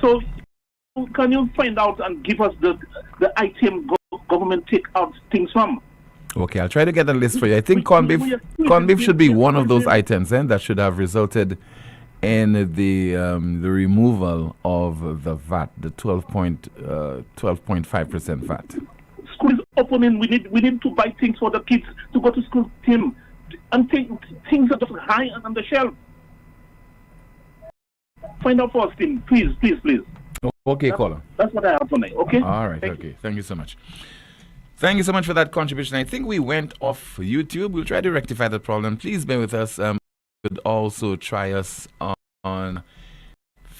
So can you find out and give us the item government take out things from? Okay, I'll try to get a list for you. I think corned beef should be one of those items that should have resulted in the removal of the VAT, the 12.5% VAT. School is opening. We need to buy things for the kids to go to school, Tim. And things are just high on the shelf. Find out for us, Tim. Please. Okay, caller. That's what I have tonight. Okay. All right. Okay. Thank you so much. Thank you so much for that contribution. I think we went off YouTube. We'll try to rectify the problem. Please bear with us. You could also try us on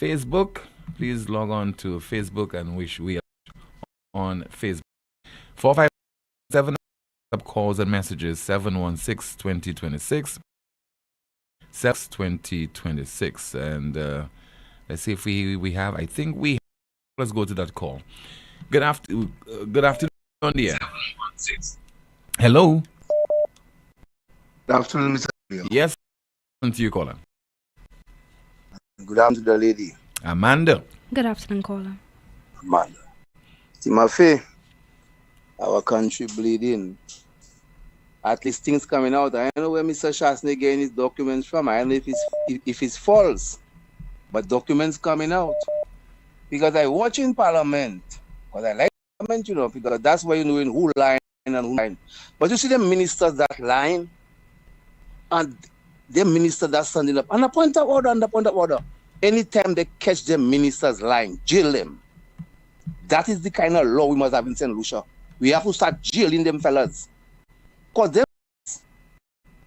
Facebook. Please log on to Facebook and wish we are on Facebook. 457 calls and messages 716-2026. 2026. And let's see if we have. I think we have. Let's go to that call. Good afternoon. On the air. Hello. Good afternoon, Mr. Yes, to you, caller. Good afternoon to the lady. Amanda. Good afternoon, caller. Amanda. See, my faith, our country bleeding. At least things coming out. I don't know where Mr. Shasney getting his documents from. I don't know if it's false. But documents coming out. Because I watch in Parliament. Because I like Parliament, because that's where you know who lying and who lying. But you see the ministers that lying, and the minister that's standing up, and a point of order. Anytime they catch the ministers lying, jail them. That is the kind of law we must have in St. Lucia. We have to start jailing them fellas. Because them,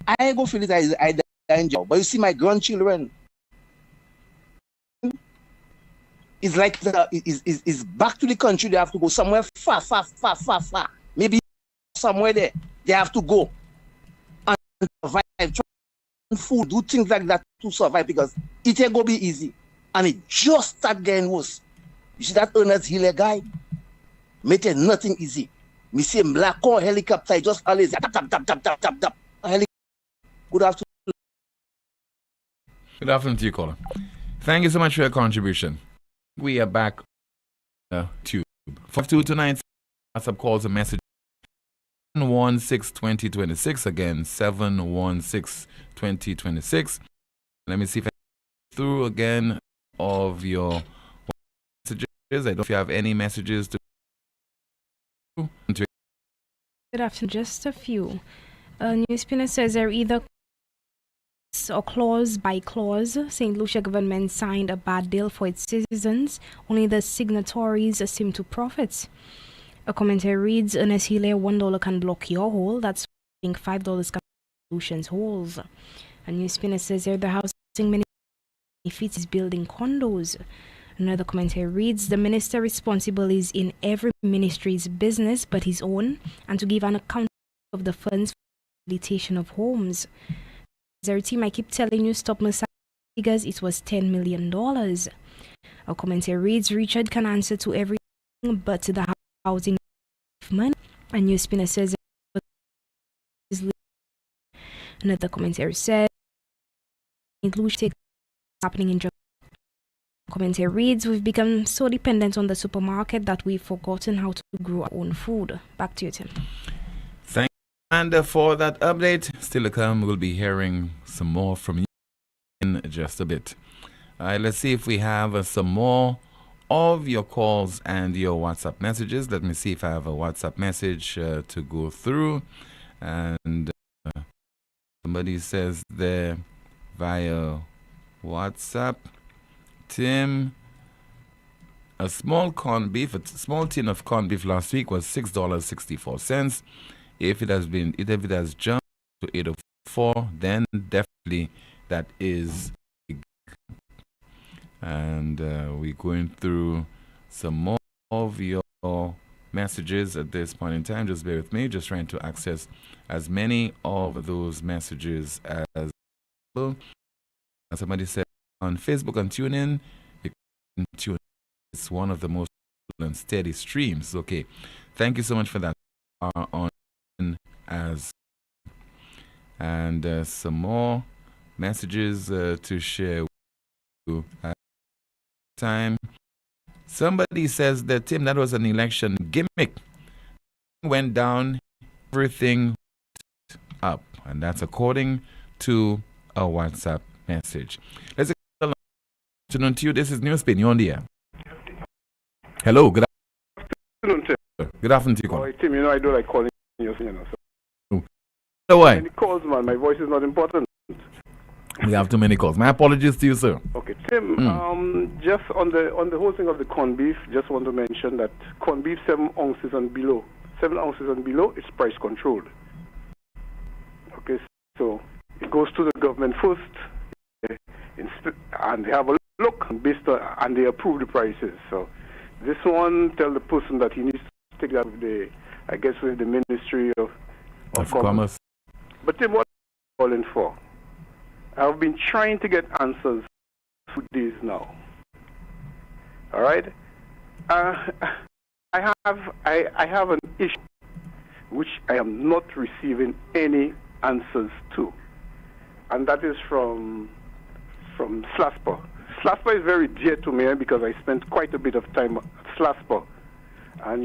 I go feel it, I die in jail. But you see my grandchildren, it's like it's back to the country. They have to go somewhere far. Maybe somewhere there. They have to go and survive, try food, do things like that to survive because it ain't gonna be easy. And it just start getting worse. You see that Ernest Hiller guy? Make it nothing easy. Me see him black on helicopter, just always tap. Good afternoon. Good afternoon to you, caller. Thank you so much for your contribution. We are back to 5229 WhatsApp calls and messages 716-2026 again 716-2026. Let me see if I get through again of your messages. I don't know if you have any messages to. Good afternoon. Just a few. NewsSpin says they're either or clause by clause, St. Lucia government signed a bad deal for its citizens. Only the signatories seem to profit. A commentary reads, Ernest Hiller, $1 can block your hole. That's $5 can solutions holes. A NewsSpinner says here the housing minister benefits is building condos. Another commentary reads, the minister responsible is in every ministry's business but his own, and to give an account of the funds for the rehabilitation of homes. Their team, I keep telling you, stop massaging figures. It was $10 million. A commentary reads, Richard can answer to everything but to the housing money. A NewsSpinner says, another commentary says, happening in Japan. Commentary reads, we've become so dependent on the supermarket that we've forgotten how to grow our own food. Back to you, Tim. And for that update, still to come, we'll be hearing some more from you in just a bit. Let's see if we have some more of your calls and your WhatsApp messages. Let me see if I have a WhatsApp message to go through. And somebody says there via WhatsApp, Tim, a small tin of corned beef last week was $6.64. If it has jumped to $8.04, then definitely that is big. And we're going through some more of your messages at this point in time. Just bear with me, just trying to access as many of those messages as possible. As somebody said on Facebook and TuneIn, you can tune in. It's one of the most steady streams. Okay, thank you so much for that. On as and some more messages to share with you at time. Somebody says that, Tim, that was an election gimmick. Went down, everything up. And that's according to a WhatsApp message. Let's get afternoon to you. This is NewsSpin. You're on the air. Hello, good afternoon, Tim. Good afternoon to you. Oh, Tim, I do like calling you, So why? Many calls, man. My voice is not important. We have too many calls. My apologies to you, sir. Okay, Tim. Just on the whole thing of the corned beef, just want to mention that corned beef 7 ounces and below, it's price controlled. Okay, so it goes to the government first, and they have a look based on, and they approve the prices. So this one tell the person that he needs to take that with the Ministry of Commerce. But Tim, what I'm calling for? I've been trying to get answers for days now. All right, I have an issue which I am not receiving any answers to, and that is from Slasper. Slasper is very dear to me because I spent quite a bit of time at Slasper, and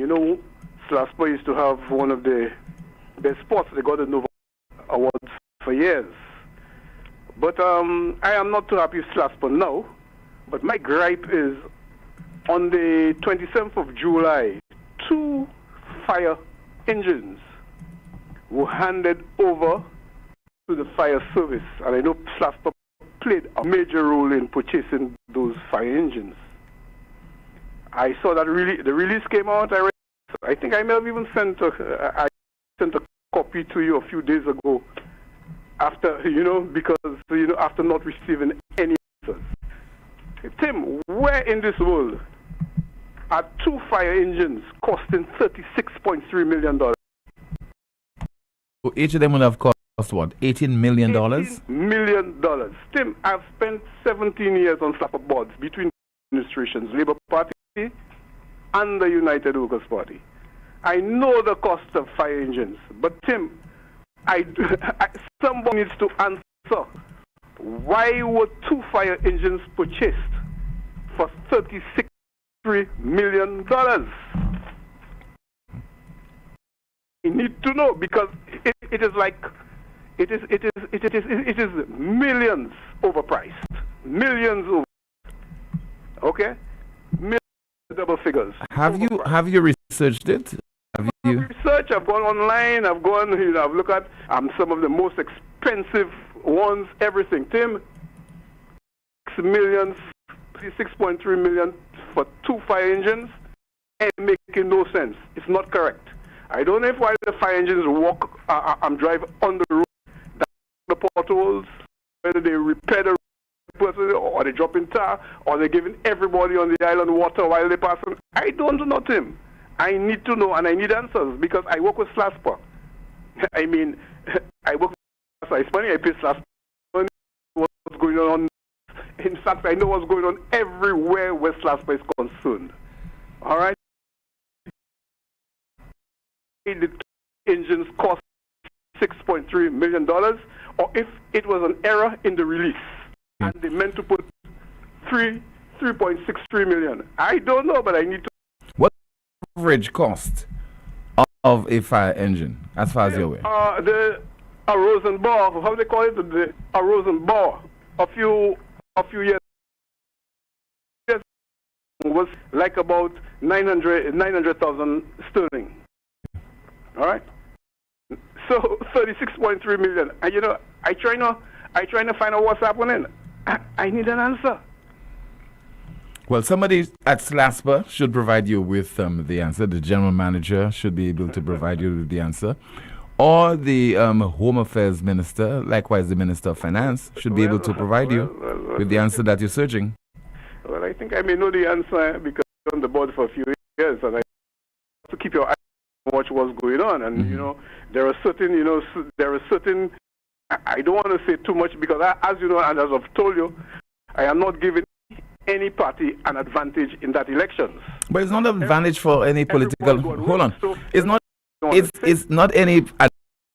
Slasper used to have one of the best spots. They got the Nova Awards for years. But I am not too happy with Slasper now. But my gripe is on the 27th of July, 2 fire engines were handed over to the fire service. And I know Slasper played a major role in purchasing those fire engines. I saw that the release came out. I think I may have even sent a copy to you a few days ago. After, because, after not receiving any answers. Tim, where in this world are 2 fire engines costing $36.3 million? So each of them would have cost what, $18 million? $18 million. Tim, I've spent 17 years on slapper boards between administrations, Labour Party and the United Workers' Party. I know the cost of fire engines, but Tim, somebody needs to answer. Why were 2 fire engines purchased for $36.3 million? We need to know, because it is millions overpriced, millions over. Okay, millions double figures. Have you researched it? Research. I've gone online. I've gone. I've looked at some of the most expensive ones. Everything. Tim, $6.3 million for 2 fire engines, and making no sense. It's not correct. I don't know if while the fire engines walk, drive on the road, the potholes, whether they repair the person, or they drop in tar, or they're giving everybody on the island water while they're passing. I don't know, Tim. I need to know, and I need answers, because I work with Slasper. I mean, I work with Slasper. It's funny, I pay Slasper money. What's going on? In fact, I know what's going on everywhere where Slasper is concerned. All right? The engines cost $6.3 million, or if it was an error in the release, and they meant to put $3.63 million. I don't know, but I need to. Average cost of a fire engine, as far as you're aware? The Rosenbauer, how they call it, the Rosenbauer, a few years was like about 900,000 sterling. All right, so 36.3 million. And I trying to find out what's happening. I need an answer. Well, somebody at Slasper should provide you with the answer. The general manager should be able to provide you with the answer. Or the Home Affairs Minister, likewise the Minister of Finance, should be able to provide you with the answer that you're searching. Well, I think I may know the answer because I'm on the board for a few years, and I have to keep your eye on what's going on. And, there are certain, I don't want to say too much because, as you know, and as I've told you, I am not giving any party an advantage in that elections. But it's not an advantage for any political. Hold on. It's not. It's not any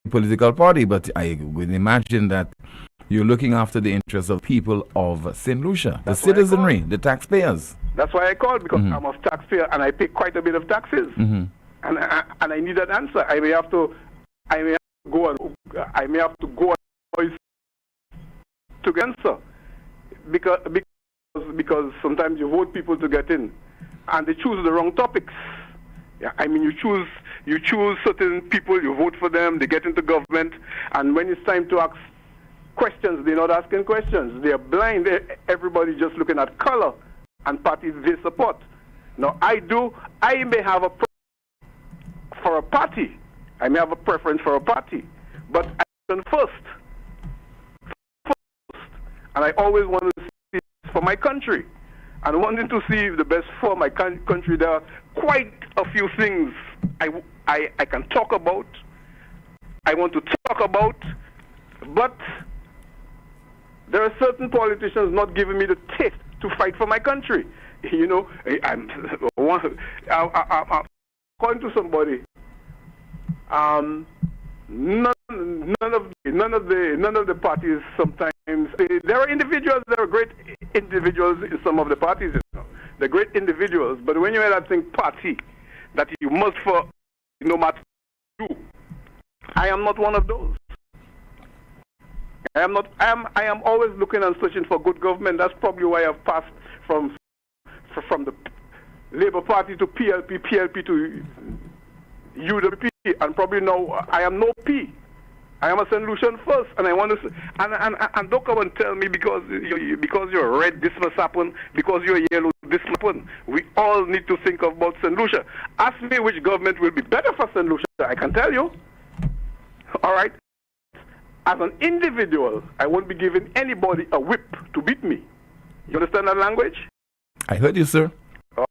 political party. But I would imagine that you're looking after the interests of people of St. Lucia, the citizenry, the taxpayers. That's why I called, because I'm a taxpayer and I pay quite a bit of taxes. And I need an answer. I may have to go on to answer, because sometimes you vote people to get in, and they choose the wrong topics. Yeah, I mean, you choose certain people, you vote for them, they get into government, and when it's time to ask questions, they're not asking questions. They're blind. Everybody just looking at color and parties they support. Now, I may have a preference for a party. I may have a preference for a party, but I turn first. And I always want to see for my country. And wanting to see the best for my country, there are quite a few things I can talk about, I want to talk about, but there are certain politicians not giving me the taste to fight for my country. You know, I'm according to somebody, none of the parties sometimes there are individuals, there are great individuals in some of the parties, you know. They're great individuals, but when you hear that thing party that you must for no matter who, I am not one of those. I am always looking and searching for good government. That's probably why I've passed from the Labour Party to PLP to UWP, and probably now I am no P. I am a St. Lucian first, and I want to. And don't come and tell me because you're red, this must happen. Because you're yellow, this must happen. We all need to think about St. Lucia. Ask me which government will be better for St. Lucia. I can tell you. All right. As an individual, I won't be giving anybody a whip to beat me. You understand that language? I heard you, sir.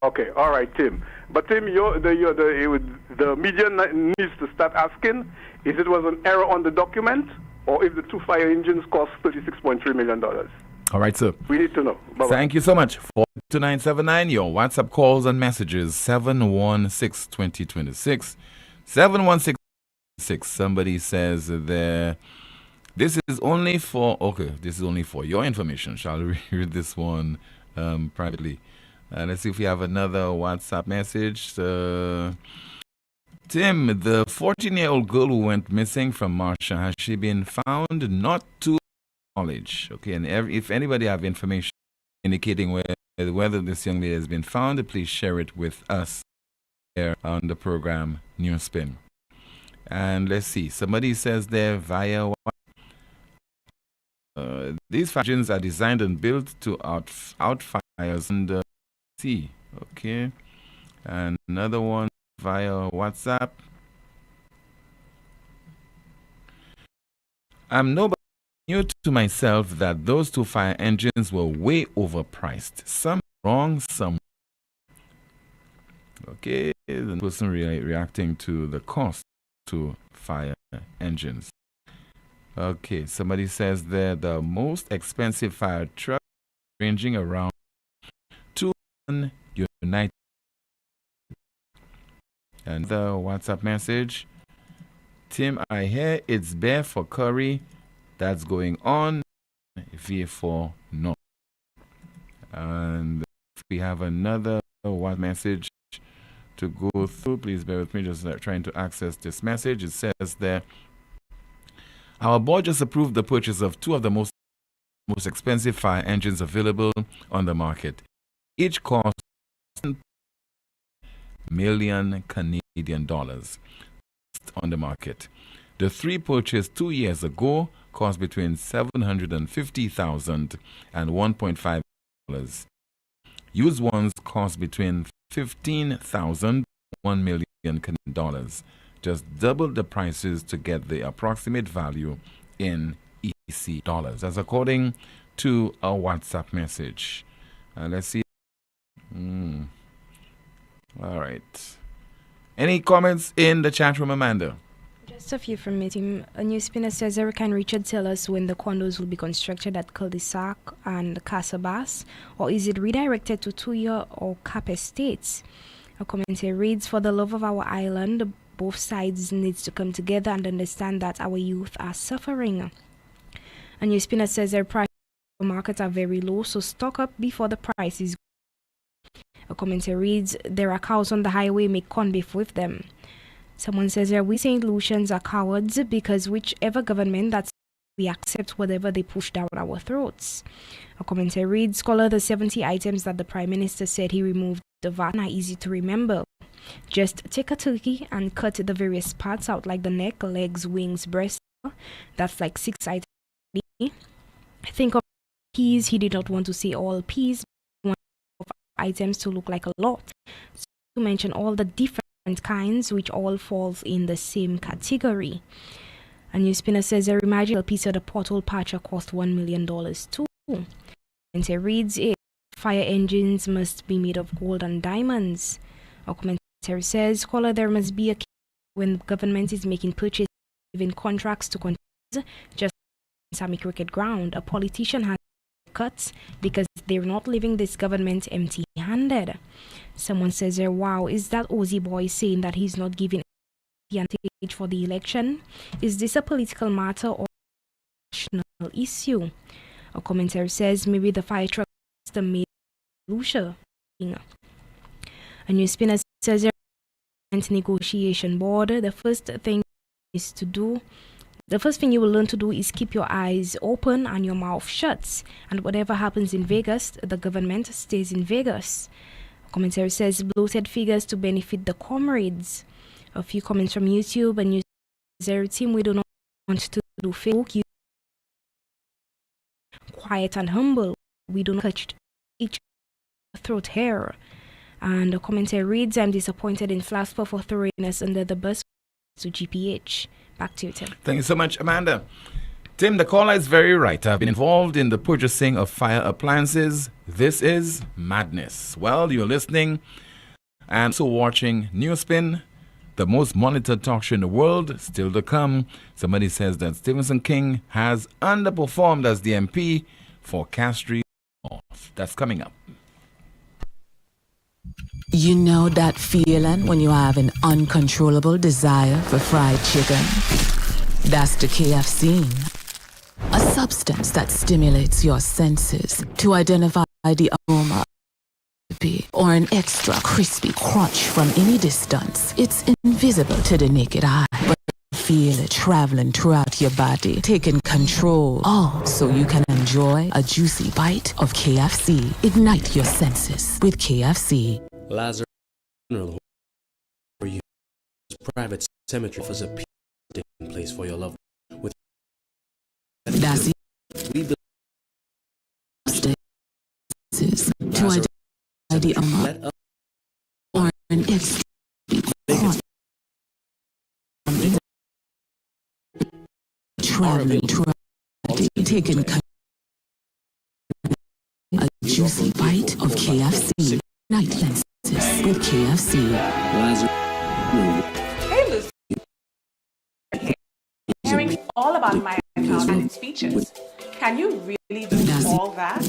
Okay, all right, Tim. But Tim, the media needs to start asking if it was an error on the document or if the two fire engines cost $36.3 million. All right, sir. We need to know. Bye-bye. Thank you so much. 42979, your WhatsApp calls and messages, 716-2026. 716-2026. Somebody says there, this is only for your information. Shall we read this one privately? Let's see if we have another WhatsApp message. Tim, the 14-year-old girl who went missing from Marcia, has she been found? Not to knowledge. Okay, and if anybody have information indicating whether this young lady has been found, please share it with us here on the program NewsSpin. And let's see, somebody says there via these engines are designed and built to out fires and sea. Okay, and another one via WhatsApp. I'm nobody new to myself that those two fire engines were way overpriced. Some wrong, some. Okay, the person reacting to the cost to fire engines. Okay, somebody says there the most expensive fire truck ranging around United. And the WhatsApp message, Tim, I hear it's bear for curry that's going on V4 North. And we have another WhatsApp message to go through. Please bear with me, just trying to access this message. It says there, our board just approved the purchase of two of the most expensive fire engines available on the market. Each cost $1 million Canadian dollars on the market. The three purchased 2 years ago cost between $750,000 and $1.5 million. Used ones cost between $15,000 and $1 million Canadian dollars. Just double the prices to get the approximate value in EC dollars. That's according to a WhatsApp message. Let's see. All right. Any comments in the chat room, Amanda? Just a few from me, team. A NewsSpinner says, Eric and Richard, tell us when the condos will be constructed at Cul-de-Sac and Casabas, or is it redirected to Tuya or Cap Estates? A comment here reads, for the love of our island, both sides needs to come together and understand that our youth are suffering. A NewsSpinner says their prices in the market are very low, so stock up before the price is. A commenter reads, there are cows on the highway, make corned beef with them. Someone says, we St. Lucians are cowards because whichever government that's we accept whatever they push down our throats. A commenter reads, scholar, the 70 items that the Prime Minister said he removed the VAT are easy to remember. Just take a turkey and cut the various parts out like the neck, legs, wings, breast. That's like 6 items. Think of peas. He did not want to say all peas. He wanted items to look like a lot. So to mention all the different kinds which all falls in the same category. A NewsSpinner says a remarkable piece of the pothole patcher cost $1 million too. And it reads, fire engines must be made of gold and diamonds. A commentary says, caller, there must be a case when the government is making purchases, giving contracts to contractors, just Sammy cricket ground. A politician has cuts because they're not leaving this government empty-handed. Someone says there, wow, is that Ozzy boy saying that he's not giving advantage for the election? Is this a political matter or a national issue? A commentary says maybe the fire truck is the main solution. A NewsSpinner says there negotiation board. The first thing you will learn to do is keep your eyes open and your mouth shut. And whatever happens in Vegas, the government stays in Vegas. A commentary says bloated figures to benefit the comrades. A few comments from YouTube. And you say, team, we do not want to do Facebook. Quiet and humble. We do not touch each throat hair. And the commentary reads, I'm disappointed in Flasper for throwing us under the bus to GPH. Back to you, Tim. Thank you so much, Amanda. Tim, the caller is very right. I've been involved in the purchasing of fire appliances. This is madness. Well, you're listening and also watching NewsSpin, the most monitored talk show in the world. Still to come, somebody says that Stevenson King has underperformed as the MP for Castries North. That's coming up. You know that feeling when you have an uncontrollable desire for fried chicken? That's the KFC. A substance that stimulates your senses to identify the aroma or an extra crispy crunch from any distance. It's invisible to the naked eye, but feel it traveling throughout your body, taking control. All so you can enjoy a juicy bite of KFC. Ignite your senses with KFC. Lazarus funeral for you. Private cemetery offers a peaceful place for your loved one. With that's it. We believe to identify the aroma or an extra traveling throughout taking a juicy bite of KFC. Night lenses with KFC. Hey, Lucy. Hearing all about my account and its features. Can you really do all that?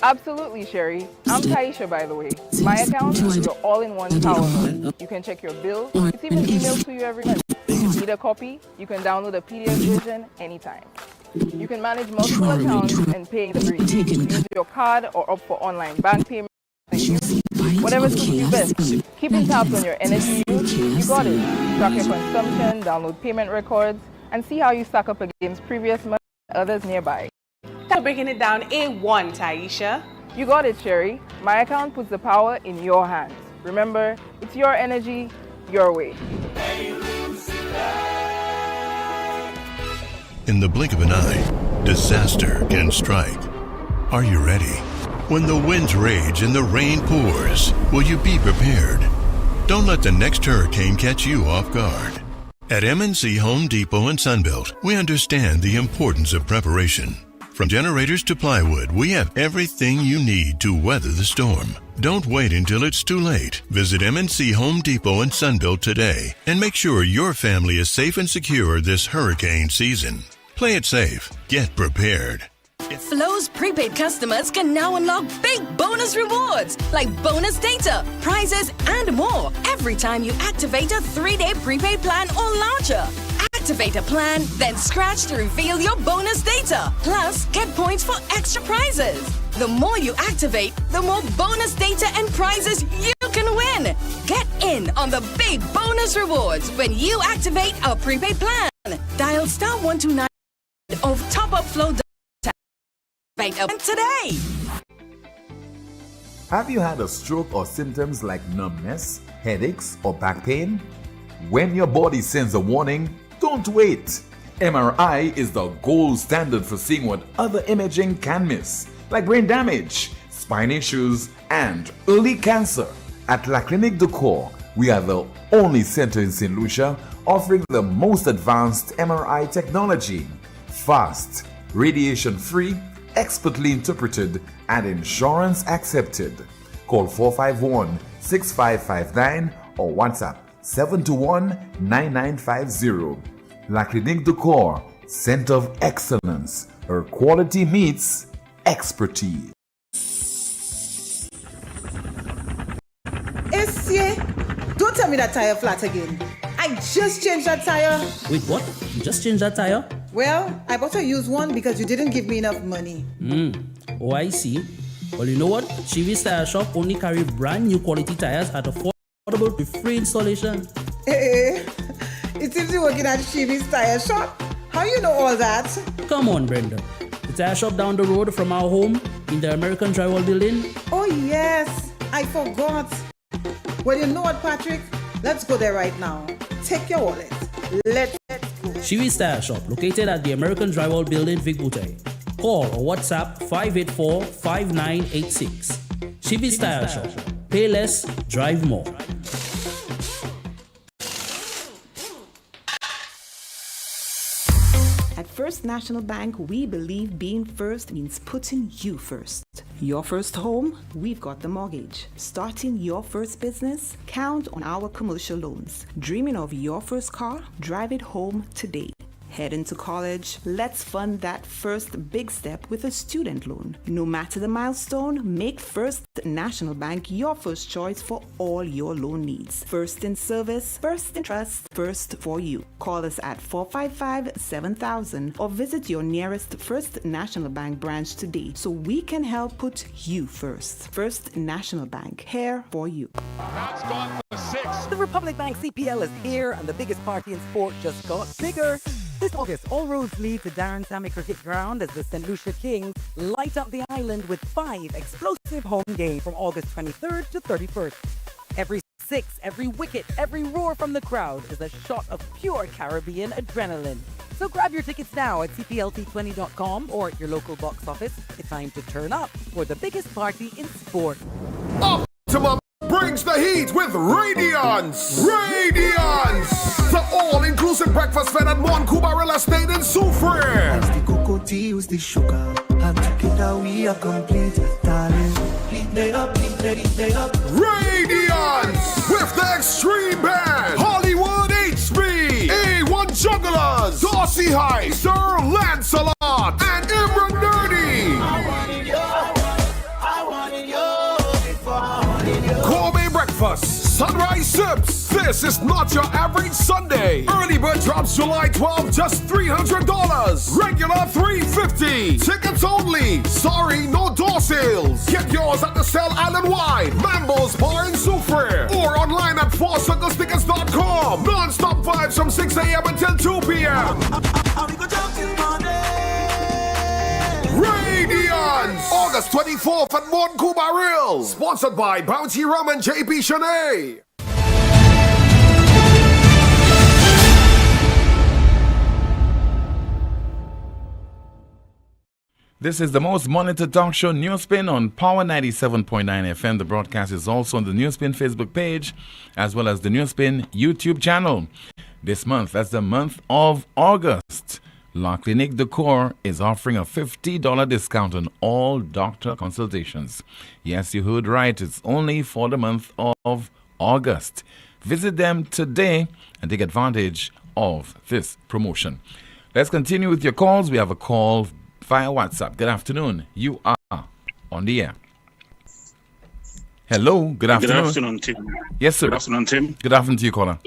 Absolutely, Sherry. I'm Taisha, by the way. My account is your all-in-one power mode. You can check your bill. It's even emailed to you every month. If you need a copy, you can download a PDF version anytime. You can manage multiple accounts and pay the breeze. Use your card or opt for online bank payments. Whatever suits you best. Keeping tabs on your energy use, you got it. Track your consumption, download payment records, and see how you stack up against previous months and others nearby. Thanks for breaking it down A1, Taisha. You got it, Sherry. My account puts the power in your hands. Remember, it's your energy, your way. In the blink of an eye, disaster can strike. Are you ready? When the winds rage and the rain pours, will you be prepared? Don't let the next hurricane catch you off guard. At MNC Home Depot and Sunbelt, we understand the importance of preparation. From generators to plywood, we have everything you need to weather the storm. Don't wait until it's too late. Visit MNC Home Depot and Sunbelt today and make sure your family is safe and secure this hurricane season. Play it safe. Get prepared. Flo's prepaid customers can now unlock big bonus rewards like bonus data, prizes, and more every time you activate a 3-day prepaid plan or larger. activate a plan, then scratch to reveal your bonus data. Plus, get points for extra prizes. The more you activate, the more bonus data and prizes you can win. Get in on the big bonus rewards when you activate a prepaid plan. Dial *129 of Top Up Flow today. Have you had a stroke or symptoms like numbness, headaches, or back pain? When your body sends a warning, don't wait. MRI is the gold standard for seeing what other imaging can miss, like brain damage, spine issues, and early cancer. At La Clinique de Corps, we are the only center in St. Lucia offering the most advanced MRI technology. Fast, radiation-free, expertly interpreted, and insurance accepted. Call 451-6559 or WhatsApp 721-9950. La Clinique de Corps, Center of Excellence, where quality meets expertise. Essie, don't tell me that tire flat again. I just changed that tire. Wait, what? You just changed that tire? Well, I bought a used one because you didn't give me enough money. Oh, I see. Well, you know what? Chivi's Tire Shop only carry brand new quality tires at affordable with free installation. Hey, it seems you're working at Chivi's Tire Shop. How you know all that? Come on, Brenda. The tire shop down the road from our home in the American Drywall Building. Oh, yes. I forgot. Well, you know what, Patrick? Let's go there right now. Take your wallet. Let's go. Chivi's Tire Shop, located at the American Drywall Building, Vic Boutte. Call or WhatsApp 584-5986. Chivi's Tire Shop. Pay less, drive more. At First National Bank, we believe being first means putting you first. Your first home? We've got the mortgage. Starting your first business? Count on our commercial loans. Dreaming of your first car? Drive it home today. Heading to college? Let's fund that first big step with a student loan. No matter the milestone, make First National Bank your first choice for all your loan needs. First in service, first in trust, first for you. Call us at 455-7000 or visit your nearest First National Bank branch today so we can help put you first. First National Bank, here for you. That's gone for 6. The Republic Bank CPL is here and the biggest party in sport just got bigger. This August, all roads lead to Darren Sammy Cricket Ground as the St. Lucia Kings light up the island with 5 explosive home games from August 23rd to 31st. Every 6, every wicket, every roar from the crowd is a shot of pure Caribbean adrenaline. So grab your tickets now at cplt20.com or at your local box office. It's time to turn up for the biggest party in sport. Optimum brings the heat with Radiance. Radiance! The all-inclusive breakfast fed at Moncuba Real Estate in Soufriere. Use the cocoa tea, use the sugar, and together we are complete, darling. Heat me up, heat me up. Radiance! With the Extreme Band, Hollywood HB, A1 Jugglers, Darcy High, Sir Lancelot, and Imran Dirty. I want it before. Gourmet breakfast, sunrise sips. This is not your average Sunday. Early bird drops July 12, just $300. Regular $350. Tickets only. Sorry, no door sales. Get yours at the Cell Island Wide, Mambo's Bar in Soufriere, or online at fourcirclestickets.com. Non-stop vibes from 6 a.m. until 2 p.m. Radiance! August 24th at Moncuba Real. Sponsored by Bounty Rum and JP Shanae. This is the most monitored talk show, NewsSpin, on Power 97.9 FM. The broadcast is also on the NewsSpin Facebook page, as well as the NewsSpin YouTube channel. This month, that's the month of August, La Clinique de Corps is offering a $50 discount on all doctor consultations. Yes, you heard right. It's only for the month of August. Visit them today and take advantage of this promotion. Let's continue with your calls. We have a call via WhatsApp. Good afternoon. You are on the air. Hello. Good afternoon. Good afternoon, Tim. Yes, sir. Good afternoon, Tim. Good afternoon to you, caller.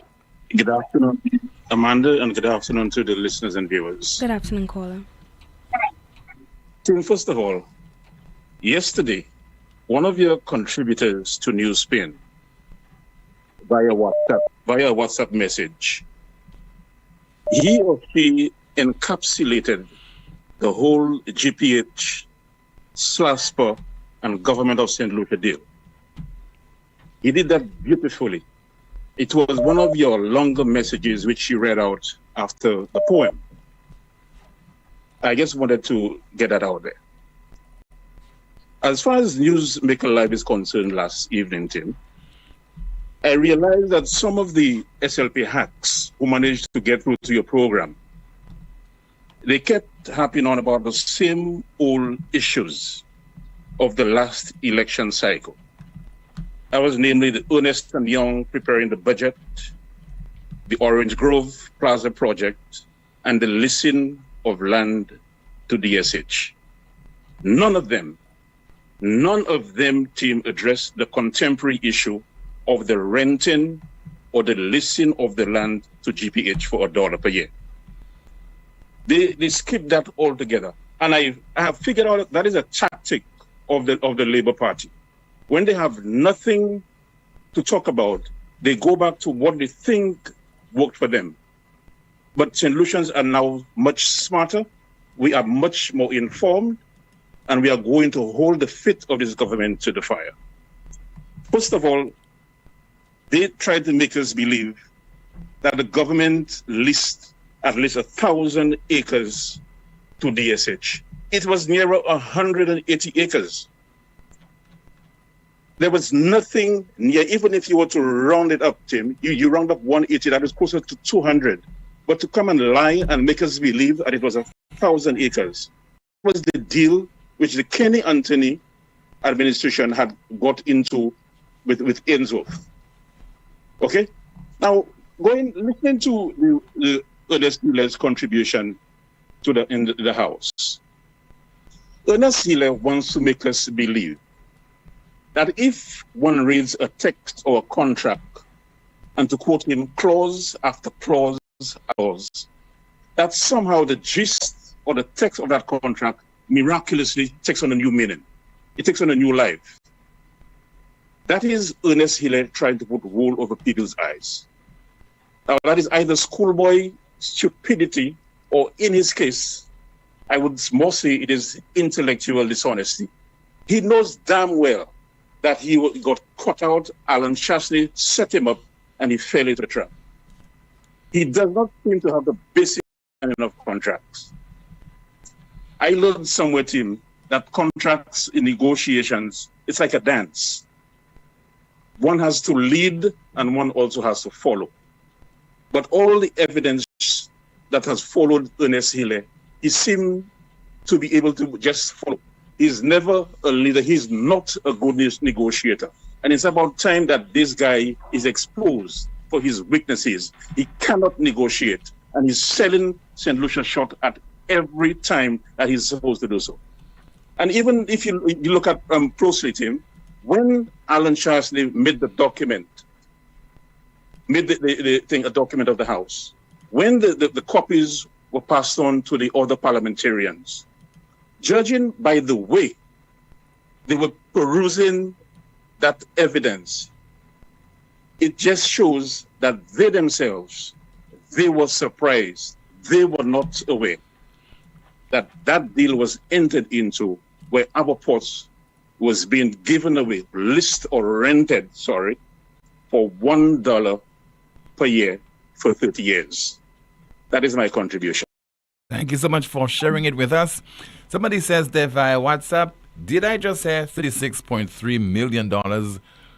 Good afternoon. Amanda, and good afternoon to the listeners and viewers. Good afternoon, caller. So first of all, yesterday, one of your contributors to NewsSpin via WhatsApp message, he or she encapsulated the whole GPH, SLASPA, and government of St. Lucia deal. He did that beautifully. It was one of your longer messages which you read out after the poem. I just wanted to get that out there. As far as Newsmaker Live is concerned last evening, Tim, I realized that some of the SLP hacks who managed to get through to your program, they kept harping on about the same old issues of the last election cycle. That was namely the Ernest and Young preparing the budget, the Orange Grove Plaza project, and the leasing of land to DSH. None of them, team, addressed the contemporary issue of the renting or the leasing of the land to GPH for $1 per year. They skipped that altogether. And I have figured out that is a tactic of the Labour Party. When they have nothing to talk about, they go back to what they think worked for them. But St. Lucians are now much smarter. We are much more informed, and we are going to hold the feet of this government to the fire. First of all, they tried to make us believe that the government leased at least 1,000 acres to DSH. It was nearer 180 acres. There was nothing near, even if you were to round it up, Tim, you round up 180, that is closer to 200. But to come and lie and make us believe that it was 1,000 acres was the deal which the Kenny Anthony administration had got into with Ainsworth. Okay? Now, listening to the Ernest Hiller's contribution to in the House. Ernest Hiller wants to make us believe that if one reads a text or a contract, and to quote him, clause after clause after clause, that somehow the gist or the text of that contract miraculously takes on a new meaning. It takes on a new life. That is Ernest Hiller trying to put wool over people's eyes. Now, that is either schoolboy stupidity, or in his case, I would more say it is intellectual dishonesty. He knows damn well that he got caught out, Alan Chasney set him up, and he fell into the trap. He does not seem to have the basic understanding of contracts. I learned somewhere, Tim, that contracts in negotiations, it's like a dance. One has to lead, and one also has to follow. But all the evidence that has followed Ernest Hiller, he seemed to be able to just follow. He's never a leader. He's not a good negotiator. And it's about time that this guy is exposed for his weaknesses. He cannot negotiate. And he's selling St. Lucia short at every time that he's supposed to do so. And even if you look at closely, Tim, when Alan Charsley made the document, made the thing a document of the House, when the copies were passed on to the other parliamentarians, judging by the way they were perusing that evidence, it just shows that they themselves, they were surprised. They were not aware that that deal was entered into where our ports was being given away, leased or rented, for $1 per year for 30 years. That is my contribution. Thank you so much for sharing it with us. Somebody says there via WhatsApp, did I just say $36.3 million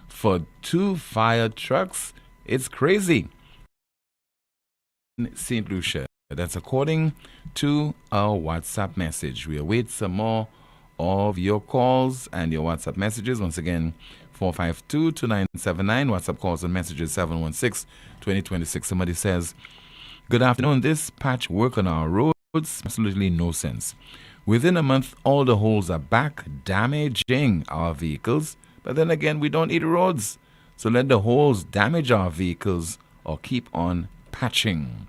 for 2 fire trucks? It's crazy. In St. Lucia. That's according to our WhatsApp message. We await some more of your calls and your WhatsApp messages. Once again, 452-2979. WhatsApp calls and messages 716-2026. Somebody says, good afternoon. This patch work on our roads, absolutely no sense. Within a month, all the holes are back, damaging our vehicles. But then again, we don't need roads. So let the holes damage our vehicles or keep on patching.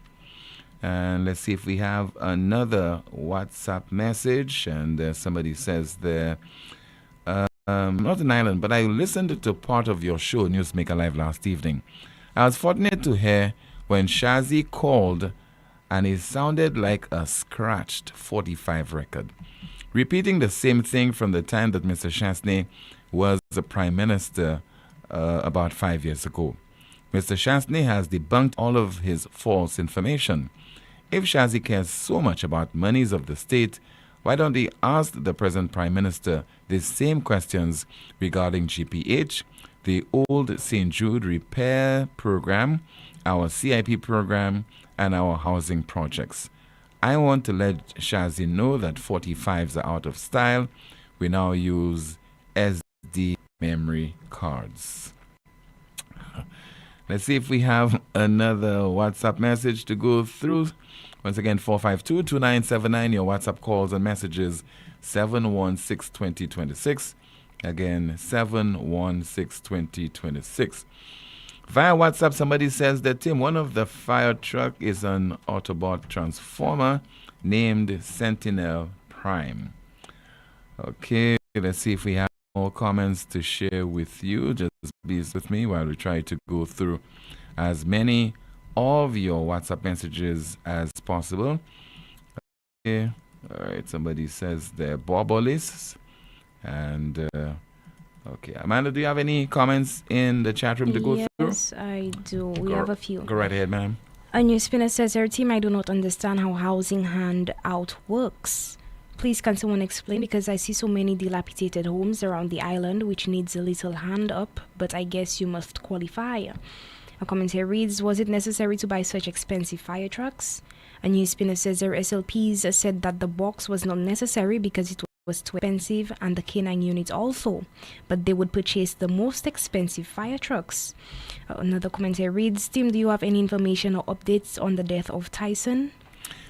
And let's see if we have another WhatsApp message. And somebody says there, Northern Ireland, but I listened to part of your show, Newsmaker Live, last evening. I was fortunate to hear when Shazi called, and it sounded like a scratched 45 record, repeating the same thing from the time that Mr. Chasney was the Prime Minister about 5 years ago. Mr. Chasney has debunked all of his false information. If Shazi cares so much about monies of the state, why don't he ask the present Prime Minister the same questions regarding GPH, the old St. Jude repair program, our CIP program, and our housing projects? I want to let Shazi know that 45s are out of style. We now use SD memory cards. Let's see if we have another WhatsApp message to go through. Once again, 452-2979, your WhatsApp calls and messages, 716-2026. Again, 716-2026. Via WhatsApp, somebody says that, Tim, one of the fire truck is an Autobot transformer named Sentinel Prime. Okay, let's see if we have more comments to share with you. Just be with me while we try to go through as many of your WhatsApp messages as possible. Okay, all right, somebody says they're Bobolists. And okay, Amanda, do you have any comments in the chat room to go through? Yes, I do. We have a few. Go right ahead, ma'am. A NewsSpinner says, our team, I do not understand how housing handout works. Please can someone explain, because I see so many dilapidated homes around the island which needs a little hand up, but I guess you must qualify. A comment here reads, was it necessary to buy such expensive fire trucks? A NewsSpinner says their SLPs said that the box was not necessary because it was too expensive, and the K9 unit also, but they would purchase the most expensive fire trucks. Another comment here reads, Tim, do you have any information or updates on the death of Tyson?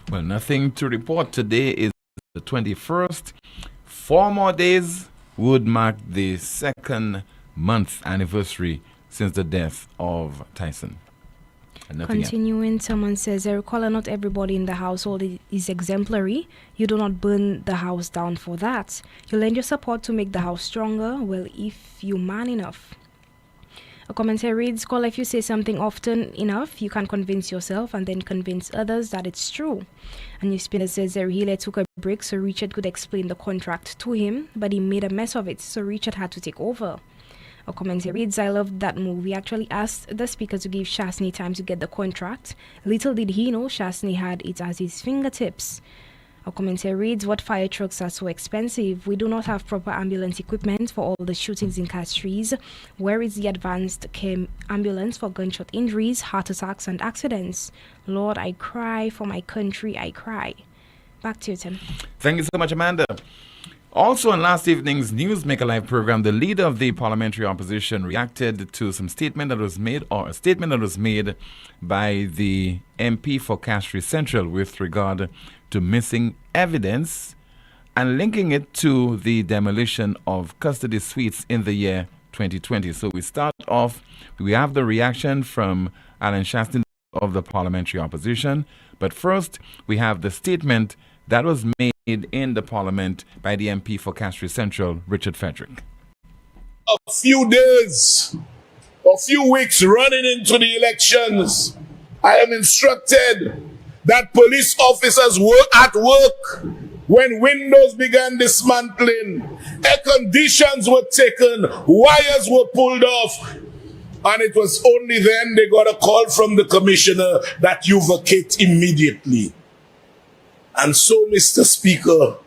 Well, nothing to report. Today is the 21st. 4 more days would mark the 2nd month anniversary since the death of Tyson. Continuing, someone says, I recall not everybody in the household is exemplary. You do not burn the house down for that. You lend your support to make the house stronger, well, if you man enough. A commentary reads, call if you say something often enough, you can convince yourself and then convince others that it's true. A NewsSpinner says Healy took a break so Richard could explain the contract to him, but he made a mess of it, so Richard had to take over. A comment reads, I love that move. We actually asked the speaker to give Chasney time to get the contract. Little did he know Chasney had it at his fingertips. A comment reads, what fire trucks are so expensive? We do not have proper ambulance equipment for all the shootings in Castries. Where is the advanced care ambulance for gunshot injuries, heart attacks, and accidents? Lord, I cry for my country, I cry. Back to you, Tim. Thank you so much, Amanda. Also, on last evening's Newsmaker Live program, the leader of the parliamentary opposition reacted to some statement that was made, or a statement that was made by the MP for Castries Central with regard to missing evidence and linking it to the demolition of custody suites in the year 2020. So we start off, we have the reaction from Alan Shaston of the parliamentary opposition, but first we have the statement that was made in the parliament by the MP for Castries Central, Richard Frederick. A few days, a few weeks running into the elections, I am instructed that police officers were at work when windows began dismantling, air conditions were taken, wires were pulled off, and it was only then they got a call from the commissioner that you vacate immediately. And so, Mr. Speaker,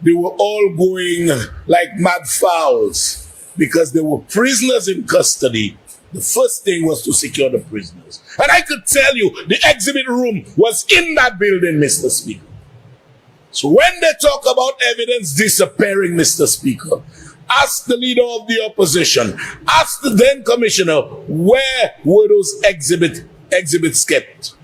they were all going like mad fowls because they were prisoners in custody. The first thing was to secure the prisoners. And I could tell you, the exhibit room was in that building, Mr. Speaker. So when they talk about evidence disappearing, Mr. Speaker, ask the leader of the opposition, ask the then commissioner, where were those exhibits kept?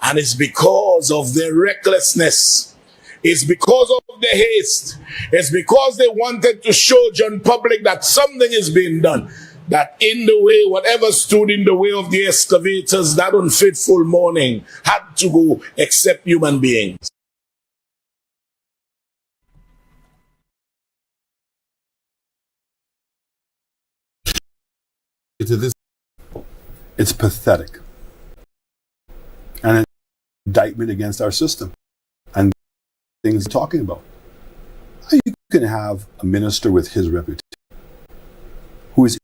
And it's because of their recklessness. It's because of their haste. It's because they wanted to show John public that something is being done. that in the way, whatever stood in the way of the excavators that unfaithful morning had to go except human beings. It's pathetic. And an indictment against our system and things we're talking about. You can have a minister with his reputation who is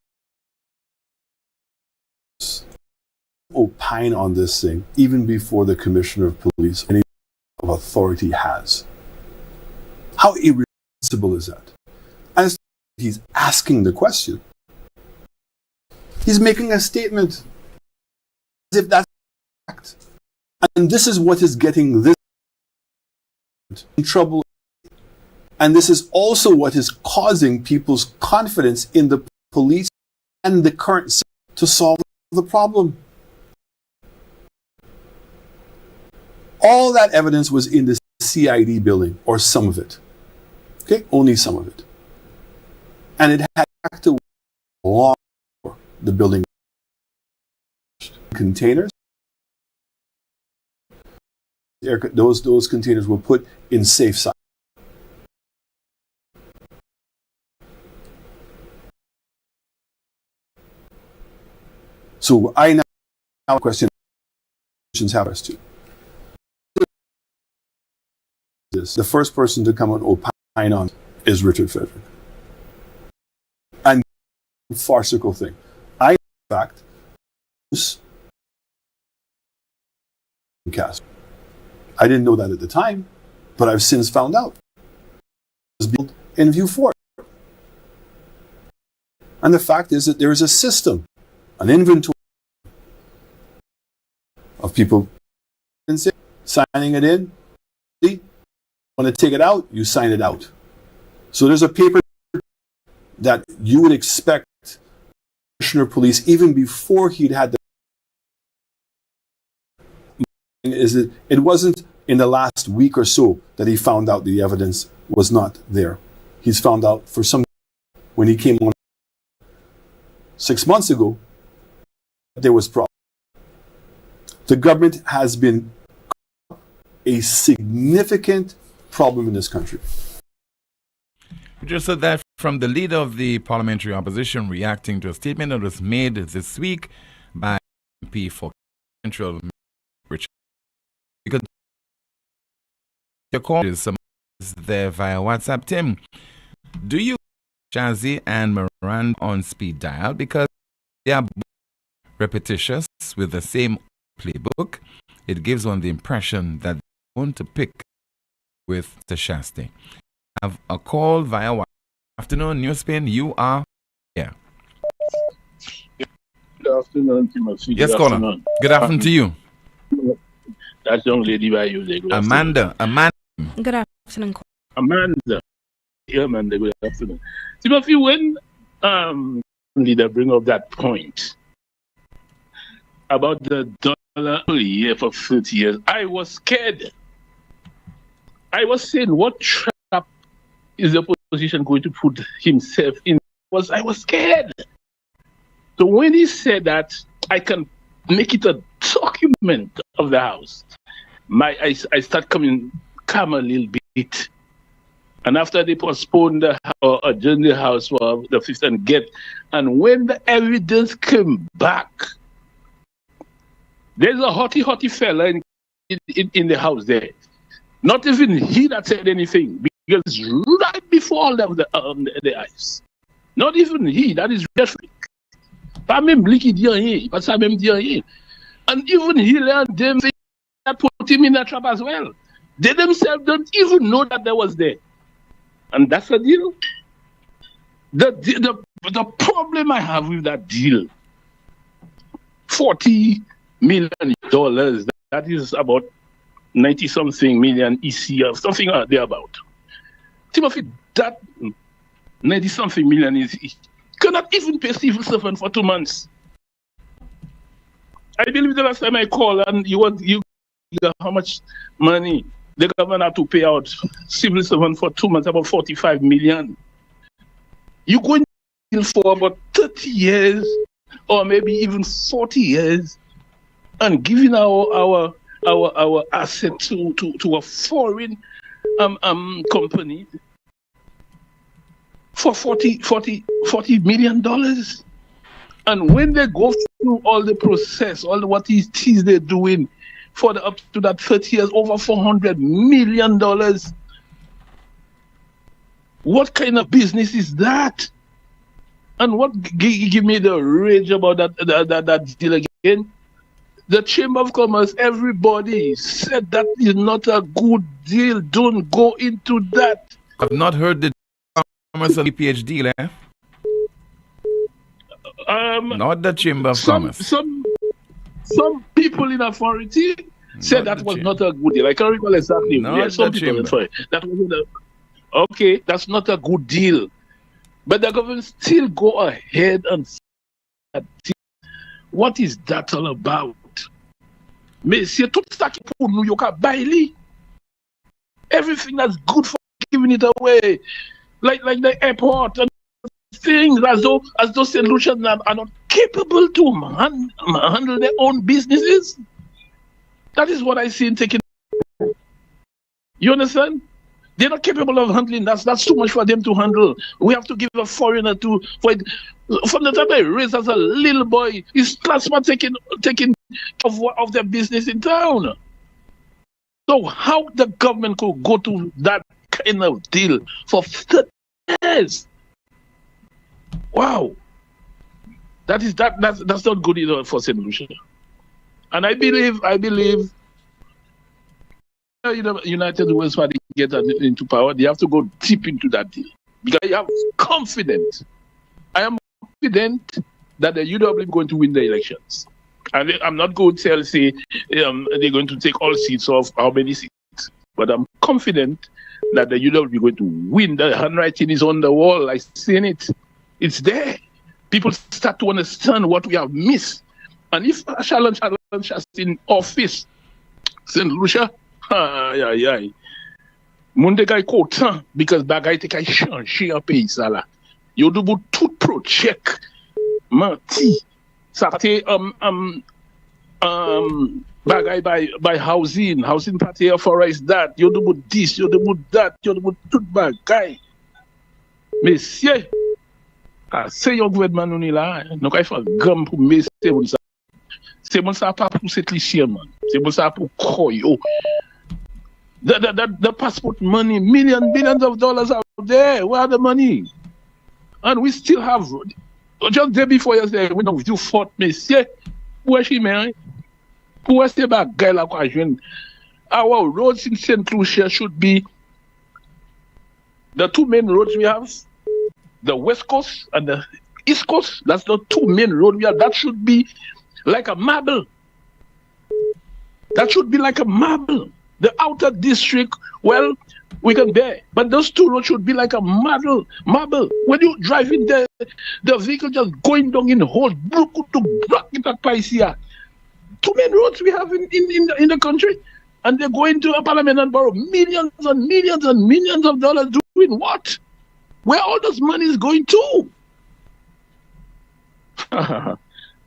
opine on this thing even before the commissioner of police any of authority has. How irresponsible is that? And he's asking the question. He's making a statement as if that's fact. And this is what is getting this in trouble. And this is also what is causing people's confidence in the police and the current system to solve the problem. All that evidence was in the CID building, or some of it. Okay, only some of it. And it had to long before the building containers. Those containers were put in safe side. So I now question have us to. The first person to come and opine on is Richard Frederick. And farcical thing. In fact, cast. I didn't know that at the time, but I've since found out. It was built in View 4. And the fact is that there is a system, an inventory of people signing it in. Want to take it out, you sign it out. So there's a paper that you would expect the Commissioner of Police, even before he'd had the it wasn't in the last week or so that he found out the evidence was not there. He's found out for some when he came on 6 months ago there was problem. The government has been a significant problem in this country. We just heard that from the leader of the parliamentary opposition reacting to a statement that was made this week by MP for Central Richard. Because your call is there via WhatsApp. Tim, do you Jazzy and Miranda on speed dial because they are repetitious with the same playbook? It gives one the impression that they want to pick with the Shasti. Have a call via WhatsApp. Afternoon, NewsSpin, you are here. Good afternoon, Timothy. Yes, caller. Good afternoon to you. That young lady by you. Amanda. Good afternoon. Amanda. Yeah, Amanda, good afternoon. Timothy, when leader bring up that point about the dollar a year for 30 years, I was scared. I was saying, what trap is the opposition going to put himself in? I was scared. So when he said that, I can make it a document of the House. I start coming calm a little bit. And after they postponed or adjourned the House for the 5th and when the evidence came back, there's a hotty fella in the House there. Not even he that said anything, because right before all of the eyes. Not even he, that is rhetoric. Pas même lui qui dit rien, pas ça même dit rien. And even he and them that put him in a trap as well. They themselves don't even know that they was there. And that's the deal. The problem I have with that deal, $40 million, that is about 90-something million EC or something thereabout. Timothy, that 90-something million is cannot even pay civil servant for 2 months. I believe the last time I called and you how much money the government had to pay out civil servant for 2 months, about 45 million. You're going for about 30 30 years or maybe even 40 years and giving our asset to a foreign company for $40 million. And when they go through all the process, all what it is they're doing for up to that 30 years, over $400 million. What kind of business is that? And what give me the rage about that deal again? The Chamber of Commerce, everybody said that is not a good deal. Don't go into that. I've not heard the Commerce and EPH deal, eh? Not the Chamber of Commerce. Some people in authority said that was not a good deal. I can't recall exactly. Not some the people Chamber. that wasn't okay, that's not a good deal. But the government still go ahead and say that deal. What is that all about? Mais c'est tout ça qui pour New York Bailey. Everything that's good for giving it away. Like the airport and things as though St. Lucians are not capable to handle their own businesses. That is what I see in taking. You understand? They're not capable of handling that. That's too much for them to handle. We have to give a foreigner for it. From the time I raised as a little boy, his classmates taking of their business in town. So how the government could go to that kind of deal for 30 years? Wow. That's not good enough for St. Lucia. And I believe United West Party get into power, they have to go deep into that deal. Because I am confident that the UW is going to win the elections. And I'm not going to say they're going to take all seats of how many seats, but I'm confident that the UW is going to win. The handwriting is on the wall. I've seen it. It's there. People start to understand what we have missed. And if challenge has in office, St. Lucia, Monde kay content because bagay te kay changer en pays ça là. Yo debout tout project menti. Ça te bagay by housing party authorize that. Yo debout this, yo debout that, yo debout tout bagay. Messieurs, c'est yon gouvernement nou ni là, nou kay fa gam pour messieurs moun ça. C'est moun ça pas pour cette lycée man. C'est moun ça pour koyo. The passport money, billions of dollars out there. Where are the money? And we still have, just day before yesterday, we know you fought monsieur. Where she married? Who is the bad guy like our roads in St. Lucia should be the two main roads we have, the West Coast and the East Coast. That's the two main roads we have. That should be like a marble. That should be like a marble. The outer district, well, we can bear. But those two roads should be like a marble. When you drive in there, the vehicle just going down in the hole, to block it at Paisia. Two main roads we have in the country. And they're going to a parliament and borrow millions and millions and millions of dollars doing what? Where all this money is going to?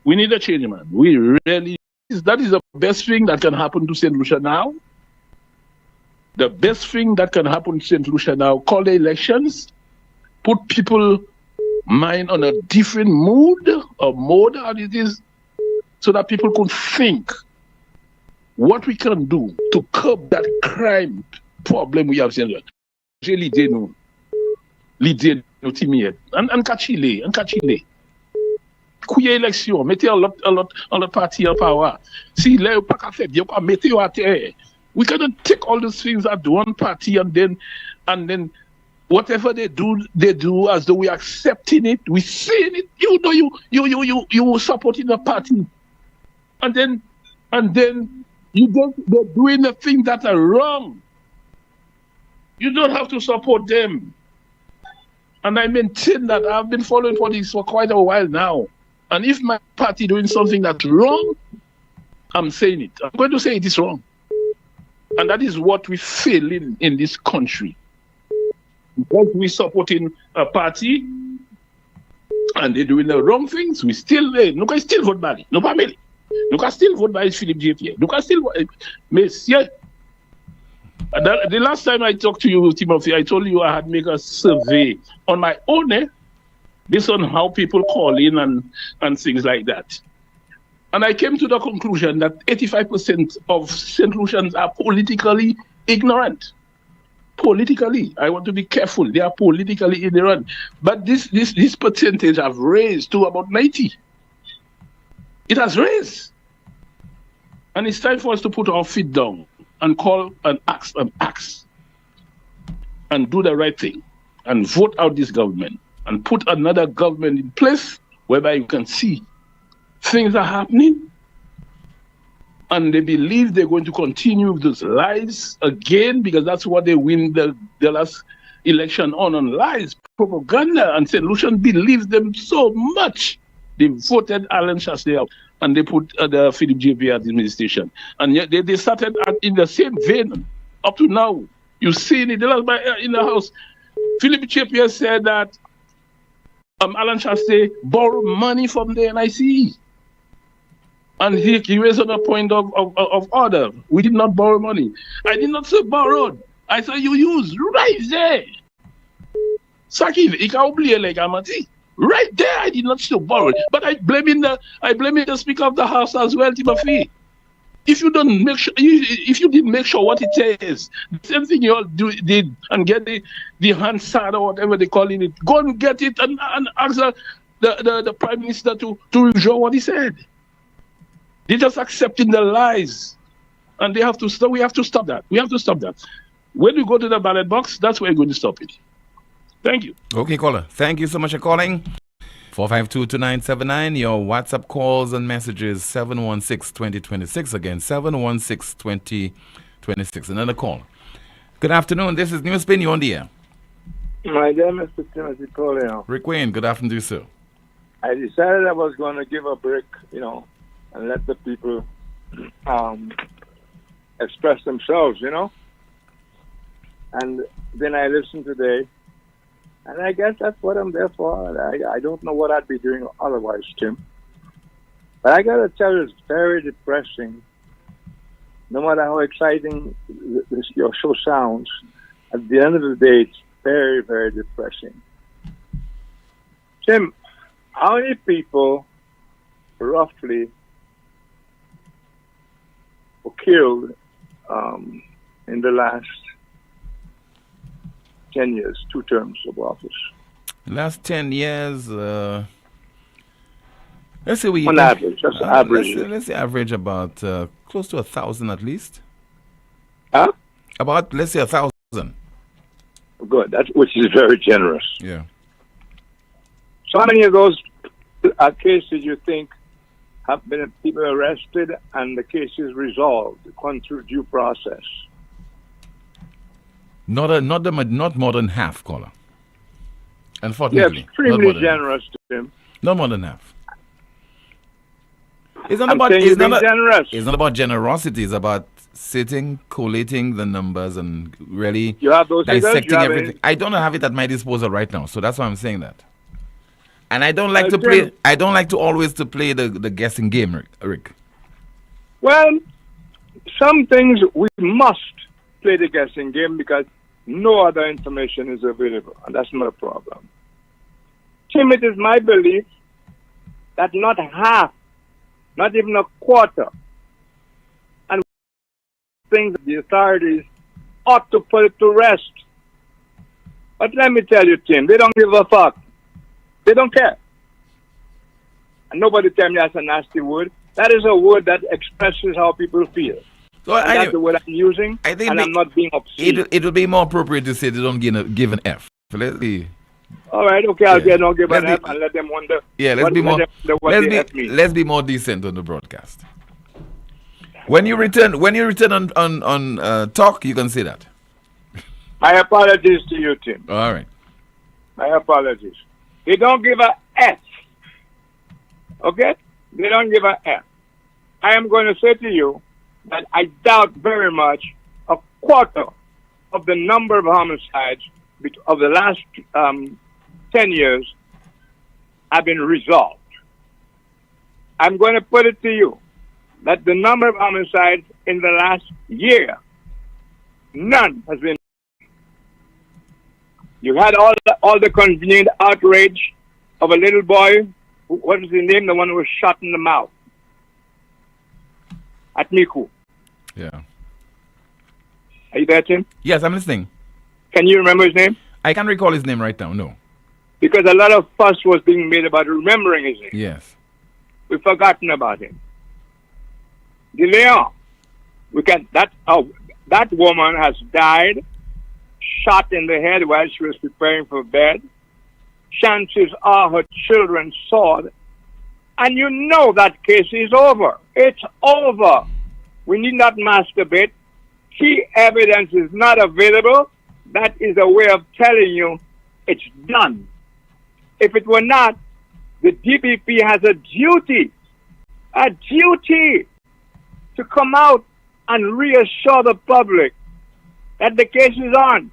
We need a change, man. We really, that is the best thing that can happen to St. Lucia now. The best thing that can happen to St. Lucia now, call the elections, put people mind on a different mood or mode as it is, so that people can think what we can do to curb that crime problem we have. J'ai l'idée nous timier, en Kachile. Couiller élection, mettez un lot parti en power. Si là pas qu'à faire bien, mettez à terre. We cannot take all these things at one party and then whatever they do as though we are accepting it, we seeing it. You know you supporting the party, and then they're doing the things that are wrong. You don't have to support them. And I maintain that I've been following for this for quite a while now. And if my party doing something that's wrong, I'm saying it. I'm going to say it is wrong. And that is what we fail in this country. Because we supporting a party and they're doing the wrong things. We still, look, I still vote by no family. Look, I still vote by Philip JPA. Look, I still vote. The last time I talked to you, Timothy, I told you I had made a survey on my own, based on how people call in and things like that. And I came to the conclusion that 85% of St. Lucians are politically ignorant. Politically, I want to be careful. They are politically ignorant. But this percentage have raised to about 90. It has raised. And it's time for us to put our feet down and call and ask and do the right thing and vote out this government and put another government in place whereby you can see things are happening and they believe they're going to continue with those lies again, because that's what they win the last election on lies, propaganda. And St. Lucian believes them so much. They voted Alan Shastley out and they put the Philip JP administration. And yet they started in the same vein up to now. You've seen it in the House. Philip JP said that Alan Shastley borrowed money from the NIC. And he raised on a point of order. We did not borrow money. I did not say borrowed. I said you used right there. Saki, right there, I did not still borrow. But I blame the Speaker of the House as well, Timothy. If you don't make sure, if you didn't make sure what it is, the same thing you all did and get the Hansard or whatever they call it, go and get it and ask the Prime Minister to review what he said. They're just accepting the lies, and they have to stop. We have to stop that. We have to stop that. When we go to the ballot box, that's where we're going to stop it. Thank you. Okay, caller. Thank you so much for calling. 452-2979. Your WhatsApp calls and messages 716-2026. Again, 716-2026. Another call. Good afternoon. This is NewsSpin. You're on the air. My dear Mr. Timothy Poleon. Rick Wayne, good afternoon to you, sir. I decided I was going to give a break, and let the people express themselves, And then I listened today, and I guess that's what I'm there for. I don't know what I'd be doing otherwise, Tim. But I got to tell you, it's very depressing. No matter how exciting your show sounds, at the end of the day, it's very, very depressing. Tim, how many people, roughly, were killed in the last 10 years, 2 terms of office? Last 10 years, let's say on average, just average. Let's say average about close to 1,000 at least. Huh? About, let's say 1,000. Good, which is very generous. Yeah. So how many of those cases you think have been people arrested and the case is resolved, gone through due process? Not more than half, caller. Unfortunately. Yeah, extremely generous to him. Not more than half. It's not generous. It's not about generosity. It's about sitting, collating the numbers, and really you have those dissecting everything. I don't have it at my disposal right now, so that's why I'm saying that. And I don't like to play. I don't like to always play the guessing game, Rick. Well, some things we must play the guessing game because no other information is available, and that's not a problem. Tim, it is my belief that not half, not even a quarter, and things the authorities ought to put it to rest. But let me tell you, Tim, they don't give a fuck. They don't care. And nobody tell me that's a nasty word. That is a word that expresses how people feel. So that's the word I'm using, and I'm not being obscene. It would be more appropriate to say they don't give an F. Let's see. All right, okay, I'll don't give an F and let them wonder. Yeah, let's be more decent on the broadcast. When you return on talk, you can say that. My apologies to you, Tim. All right. My apologies. They don't give a F. Okay? They don't give a F. I am going to say to you that I doubt very much a quarter of the number of homicides of the last 10 years have been resolved. I'm going to put it to you that the number of homicides in the last year, none has been. You had all the convenient outrage of a little boy, what was his name? The one who was shot in the mouth at Miku. Yeah. Are you there, Tim? Yes, I'm listening. Can you remember his name? I can't recall his name right now, no. Because a lot of fuss was being made about remembering his name. Yes. We've forgotten about him. De Leon. That woman has died, shot in the head while she was preparing for bed. Chances are her children saw it. And you know that case is over. It's over. We need not masturbate. Key evidence is not available. That is a way of telling you it's done. If it were not, the DPP has a duty to come out and reassure the public that the case is on,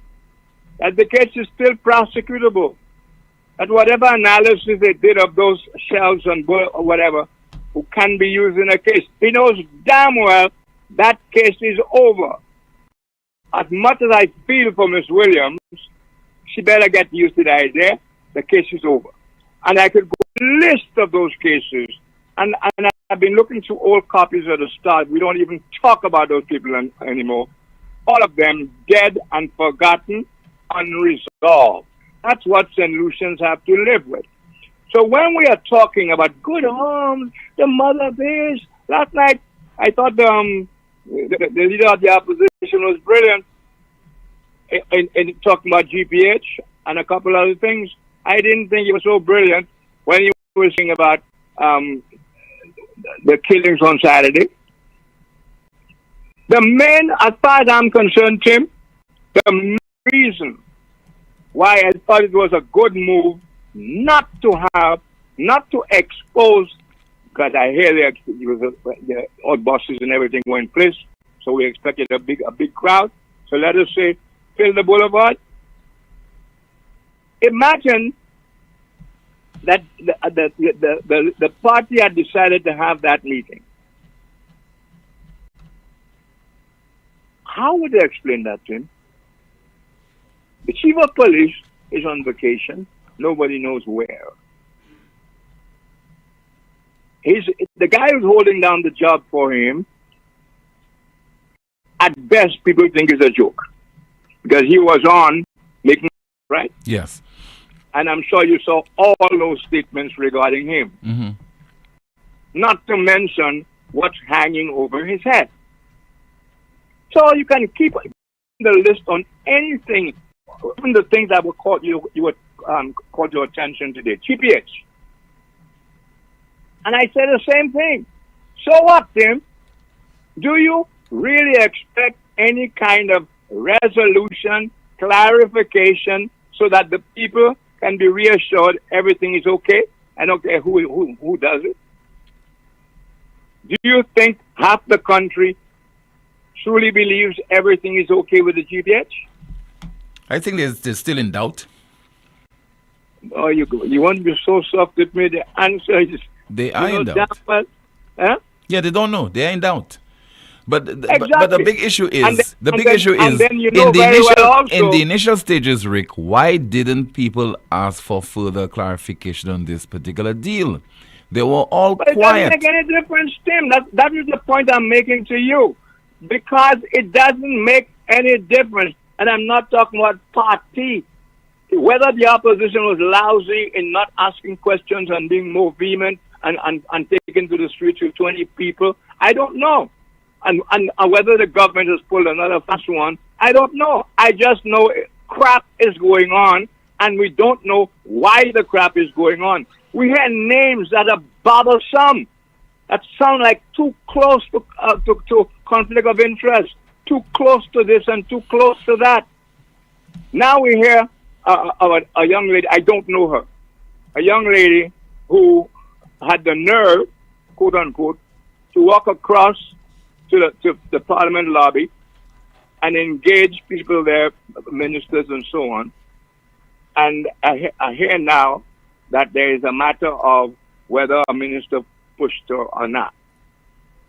that the case is still prosecutable, that whatever analysis they did of those shells and or whatever who can be used in a case, he knows damn well that case is over. As much as I feel for Miss Williams, she better get used to the idea the case is over. And I could go a list of those cases. And I've been looking through old copies of the start. We don't even talk about those people anymore. All of them dead and forgotten, unresolved. That's what St. Lucians have to live with. So when we are talking about good homes, the mother bears, last night I thought the leader of the opposition was brilliant in talking about GPH and a couple other things. I didn't think he was so brilliant when he was saying about the killings on Saturday. The main, as far as I'm concerned, Tim, the reason why I thought it was a good move not to expose, because I hear the odd bosses and everything were in place, so we expected a big crowd. So let us say, fill the boulevard. Imagine that the party had decided to have that meeting. How would they explain that to him? The chief of police is on vacation. Nobody knows where. The guy who's holding down the job for him, at best, people think is a joke. Because he was on making, right? Yes. And I'm sure you saw all those statements regarding him. Mm-hmm. Not to mention what's hanging over his head. So you can keep the list on anything, even the things that were caught you would caught your attention today. GPH. And I said the same thing. So what, Tim? Do you really expect any kind of resolution, clarification, so that the people can be reassured everything is okay? And okay, who does it? Do you think half the country truly believes everything is okay with the GPH? I think they're still in doubt. Oh, you want to be so soft with me? The answer is they are in doubt. Yeah, they don't know. They are in doubt. But the big issue is in the initial stages, Rick. Why didn't people ask for further clarification on this particular deal? They were all quiet. It doesn't make any difference, Tim. That is the point I'm making to you. Because it doesn't make any difference. And I'm not talking about party. Whether the opposition was lousy in not asking questions and being more vehement and taken to the streets with 20 people, I don't know. And whether the government has pulled another fast one, I don't know. I just know crap is going on, and we don't know why the crap is going on. We hear names that are bothersome, that sound like too close to conflict of interest, too close to this and too close to that. Now we hear a young lady, I don't know her, a young lady who had the nerve, quote unquote, to walk across to the Parliament lobby and engage people there, ministers and so on. And I hear now that there is a matter of whether a minister pushed her or not.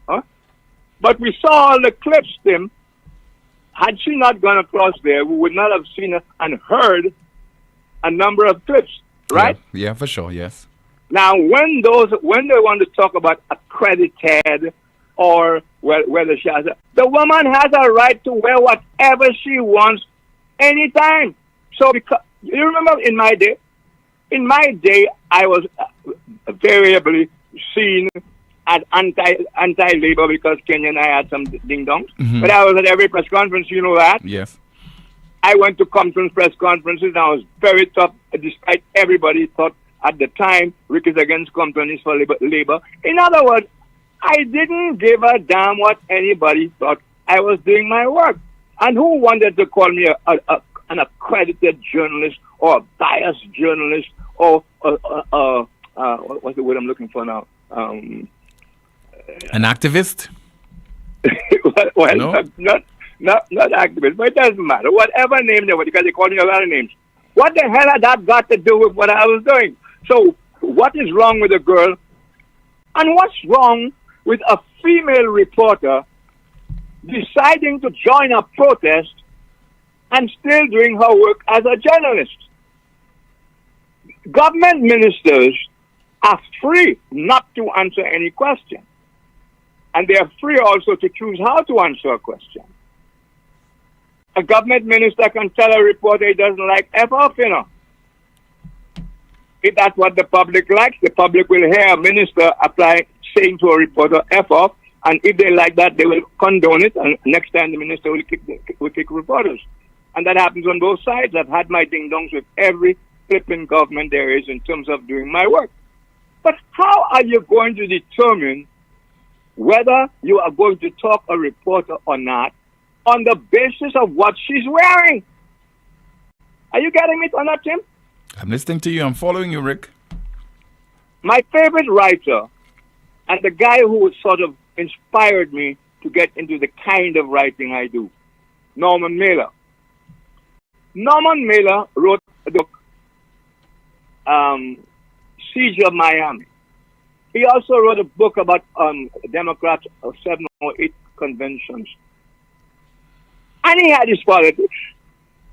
Huh? But we saw all the clips, Tim. Had she not gone across there, we would not have seen and heard a number of clips, right? Yeah, for sure, yes. Now, when they want to talk about accredited or whether she has the woman has a right to wear whatever she wants anytime. So, because you remember in my day, I was variably seen as anti-labor because Kenya and I had some ding-dongs. Mm-hmm. But I was at every press conference, you know that? Yes. I went to Compton's press conferences and I was very tough, despite everybody thought at the time Rick is against Compton, is for labor. In other words, I didn't give a damn what anybody thought. I was doing my work. And who wanted to call me an accredited journalist or a biased journalist or what's the word I'm looking for now? An activist? well, no? not activist, but it doesn't matter. Whatever name they were, because they call me a lot of names. What the hell had that got to do with what I was doing? So, what is wrong with a girl? And what's wrong with a female reporter deciding to join a protest and still doing her work as a journalist? Government ministers are free not to answer any question. And they are free also to choose how to answer a question. A government minister can tell a reporter he doesn't like F off, you know. If that's what the public likes, the public will hear a minister saying to a reporter F off, and if they like that, they will condone it, and next time the minister will kick reporters. And that happens on both sides. I've had my ding-dongs with every flipping government there is in terms of doing my work. But how are you going to determine whether you are going to talk a reporter or not on the basis of what she's wearing? Are you getting me or not, Tim? I'm listening to you. I'm following you, Rick. My favorite writer and the guy who sort of inspired me to get into the kind of writing I do, Norman Mailer. Norman Mailer wrote the book, Siege of Miami. He also wrote a book about Democrats' 7 or 8 conventions. And he had his politics.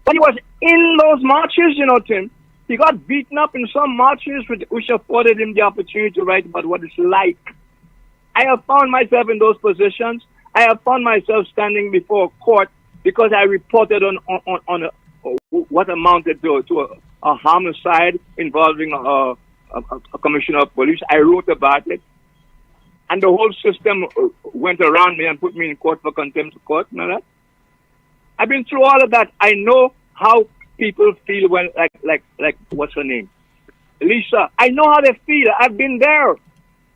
But he was in those marches, you know, Tim. He got beaten up in some marches which afforded him the opportunity to write about what it's like. I have found myself in those positions. I have found myself standing before a court because I reported on what amounted to a homicide involving a commissioner of police. I wrote about it. And the whole system went around me and put me in court for contempt of court. You know that? I've been through all of that. I know how people feel when, like what's her name? Lisa. I know how they feel. I've been there.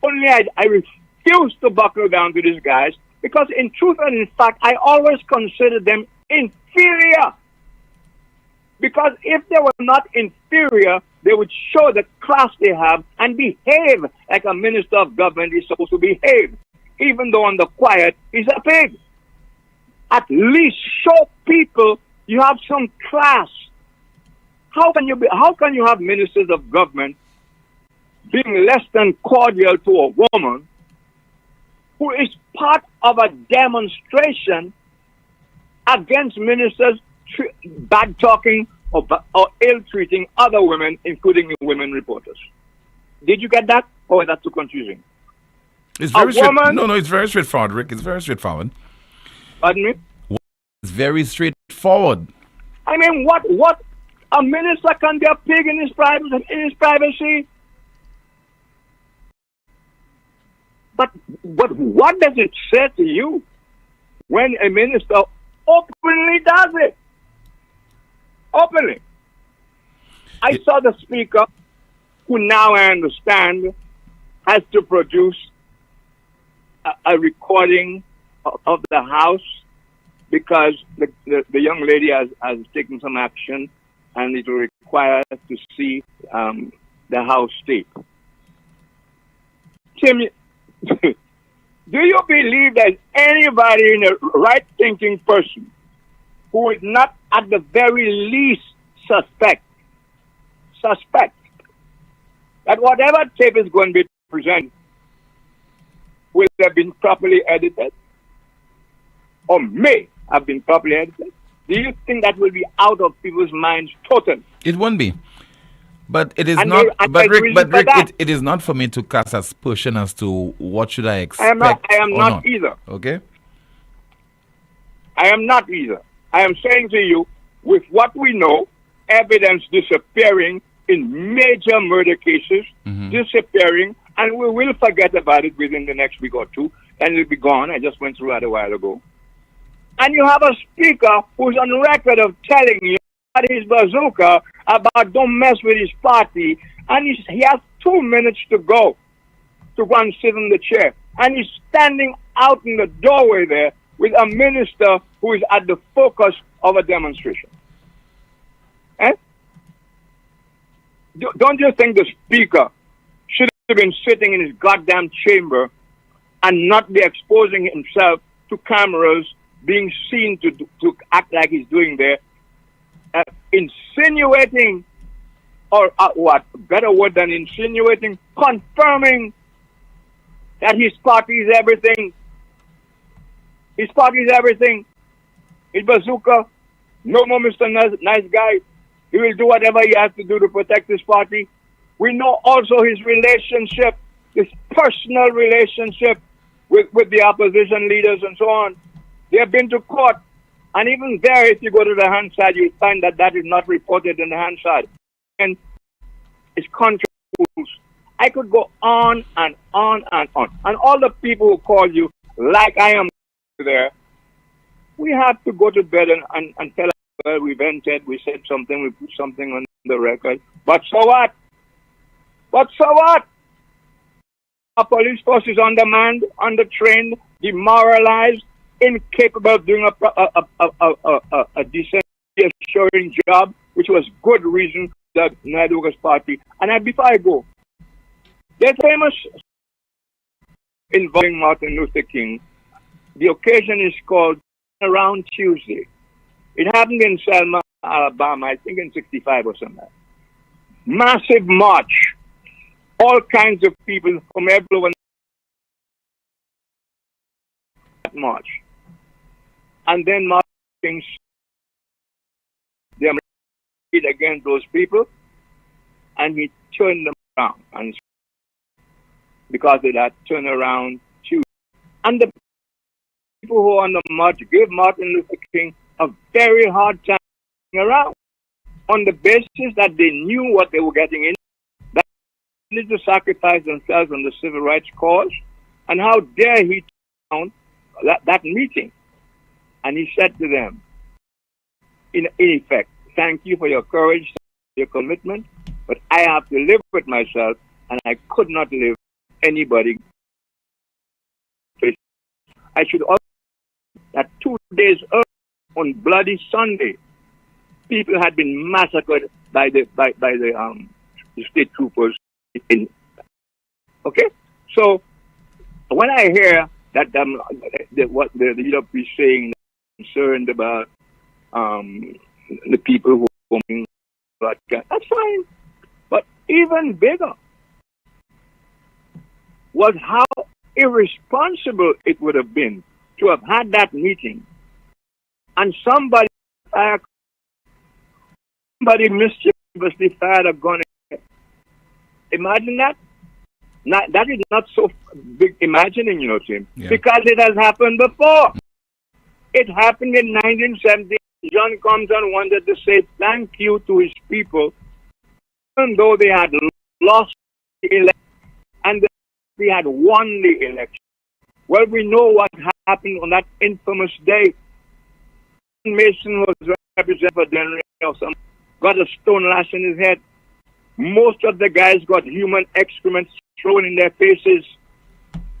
Only I refuse to buckle down to these guys because in truth and in fact, I always considered them inferior. Because if they were not inferior, they would show the class they have and behave like a minister of government is supposed to behave. Even though on the quiet, he's a pig. At least show people you have some class. How can you have ministers of government being less than cordial to a woman who is part of a demonstration against ministers bad talking or ill-treating other women, including women reporters? Did you get that? Or is that too confusing? It's very it's very straightforward, Rick. It's very straightforward. Pardon me? It's very straightforward. I mean, what a minister can be a pig in his privacy. But what does it say to you when a minister openly does it? Openly. I saw the speaker, who now I understand has to produce a recording of the House because the young lady has taken some action and it will require us to see the House tape. Tim, do you believe there's anybody in a right-thinking person who would not at the very least suspect that whatever tape is going to be presented will have been properly edited or may have been properly edited? Do you think that will be out of people's minds totally? It won't be. But it is And not. there- But there's Rick, reason for that. it is not for me to cast aspersion as to what should I I expect. am or not either. Okay. I am not either. I am saying to you, with what we know, evidence disappearing in major murder cases, disappearing, and we will forget about it within the next week or two, and it'll be gone. I just went through that a while ago. And you have a speaker who's on record of telling you about his bazooka, about don't mess with his party, and he has 2 minutes to go and sit in the chair. And he's standing out in the doorway there with a minister who is at the focus of a demonstration. Eh? Don't you think the speaker should have been sitting in his goddamn chamber and not be exposing himself to cameras, being seen to act like he's doing there, insinuating, or what better word than insinuating, confirming that his party is everything. His party is everything. His bazooka, no more Mr. Nice Guy. He will do whatever he has to do to protect his party. We know also his relationship, his personal relationship with the opposition leaders and so on. They have been to court. And even there, if you go to the Hansard, you'll find that that is not reported in the Hansard. And it's contrary to rules. I could go on and on and on. And all the people who call you, like I am there, we have to go to bed and tell us, well, we vented, we said something, we put something on the record. But so what? But so what? Our police force is undermanned, undertrained, demoralized, incapable of doing a decent, assuring job, which was good reason that Naiduga's party. And before I go, there's famous involving Martin Luther King. The occasion is called Around Tuesday. It happened in Selma, Alabama, I think in 65 or something. Massive march. All kinds of people from everywhere march. And then Martin King against those people, and he turned them around, and because of that turnaround Tuesday. And the people who were on the march gave Martin Luther King a very hard time around on the basis that they knew what they were getting in, that they needed to sacrifice themselves on the civil rights cause, and how dare he turn down that meeting. And he said to them, in effect, thank you for your courage, your commitment, but I have to live with myself, and I could not live with anybody. I should also that 2 days earlier, on Bloody Sunday, people had been massacred by the state troopers. Okay, so when I hear that what the leader is saying, concerned about the people who are coming, that's fine. But even bigger was how irresponsible it would have been to have had that meeting and somebody mischievously fired a gun. Imagine that. That is not so big imagining, you know, Tim, because it has happened before. It happened in 1970. John Compton wanted to say thank you to his people, even though they had lost the election and they had won the election. Well, we know what happened on that infamous day. Mason was represented for Denver, got a stone lash in his head. Most of the guys got human excrement thrown in their faces.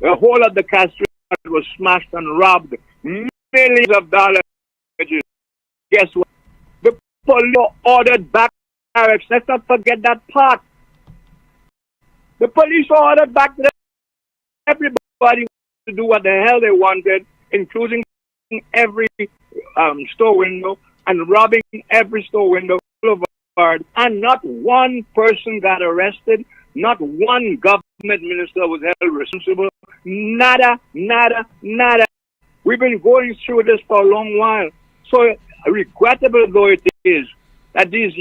The whole of the Castro was smashed and robbed. Millions of dollars. Guess what? The police ordered back barracks. Let's not forget that part. The police ordered back to everybody to do what the hell they wanted, including every store window and robbing every store window, and not one person got arrested, Not one government minister was held responsible. Nada, nada, nada. We've been going through this for a long while. So regrettable though it is that these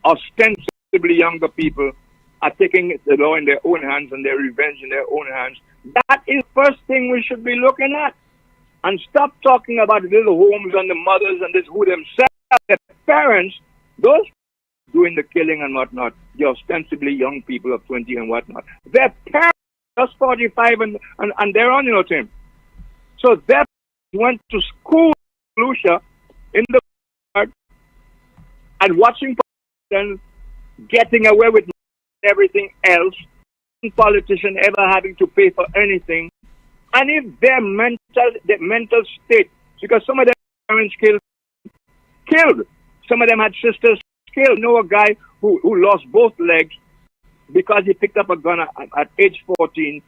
ostensibly younger people are taking the law in their own hands and their revenge in their own hands. That is the first thing we should be looking at. And stop talking about the little homes and the mothers and this who themselves, their parents, those doing the killing and whatnot, the ostensibly young people of 20 and whatnot. Their parents, just 45 and they're on, Tim. So their went to school in Lucia in the and watching politicians getting away with everything else, politician ever having to pay for anything. And if their mental state, because some of their parents killed, some of them had sisters killed. Know a guy who lost both legs because he picked up a gun at age 14,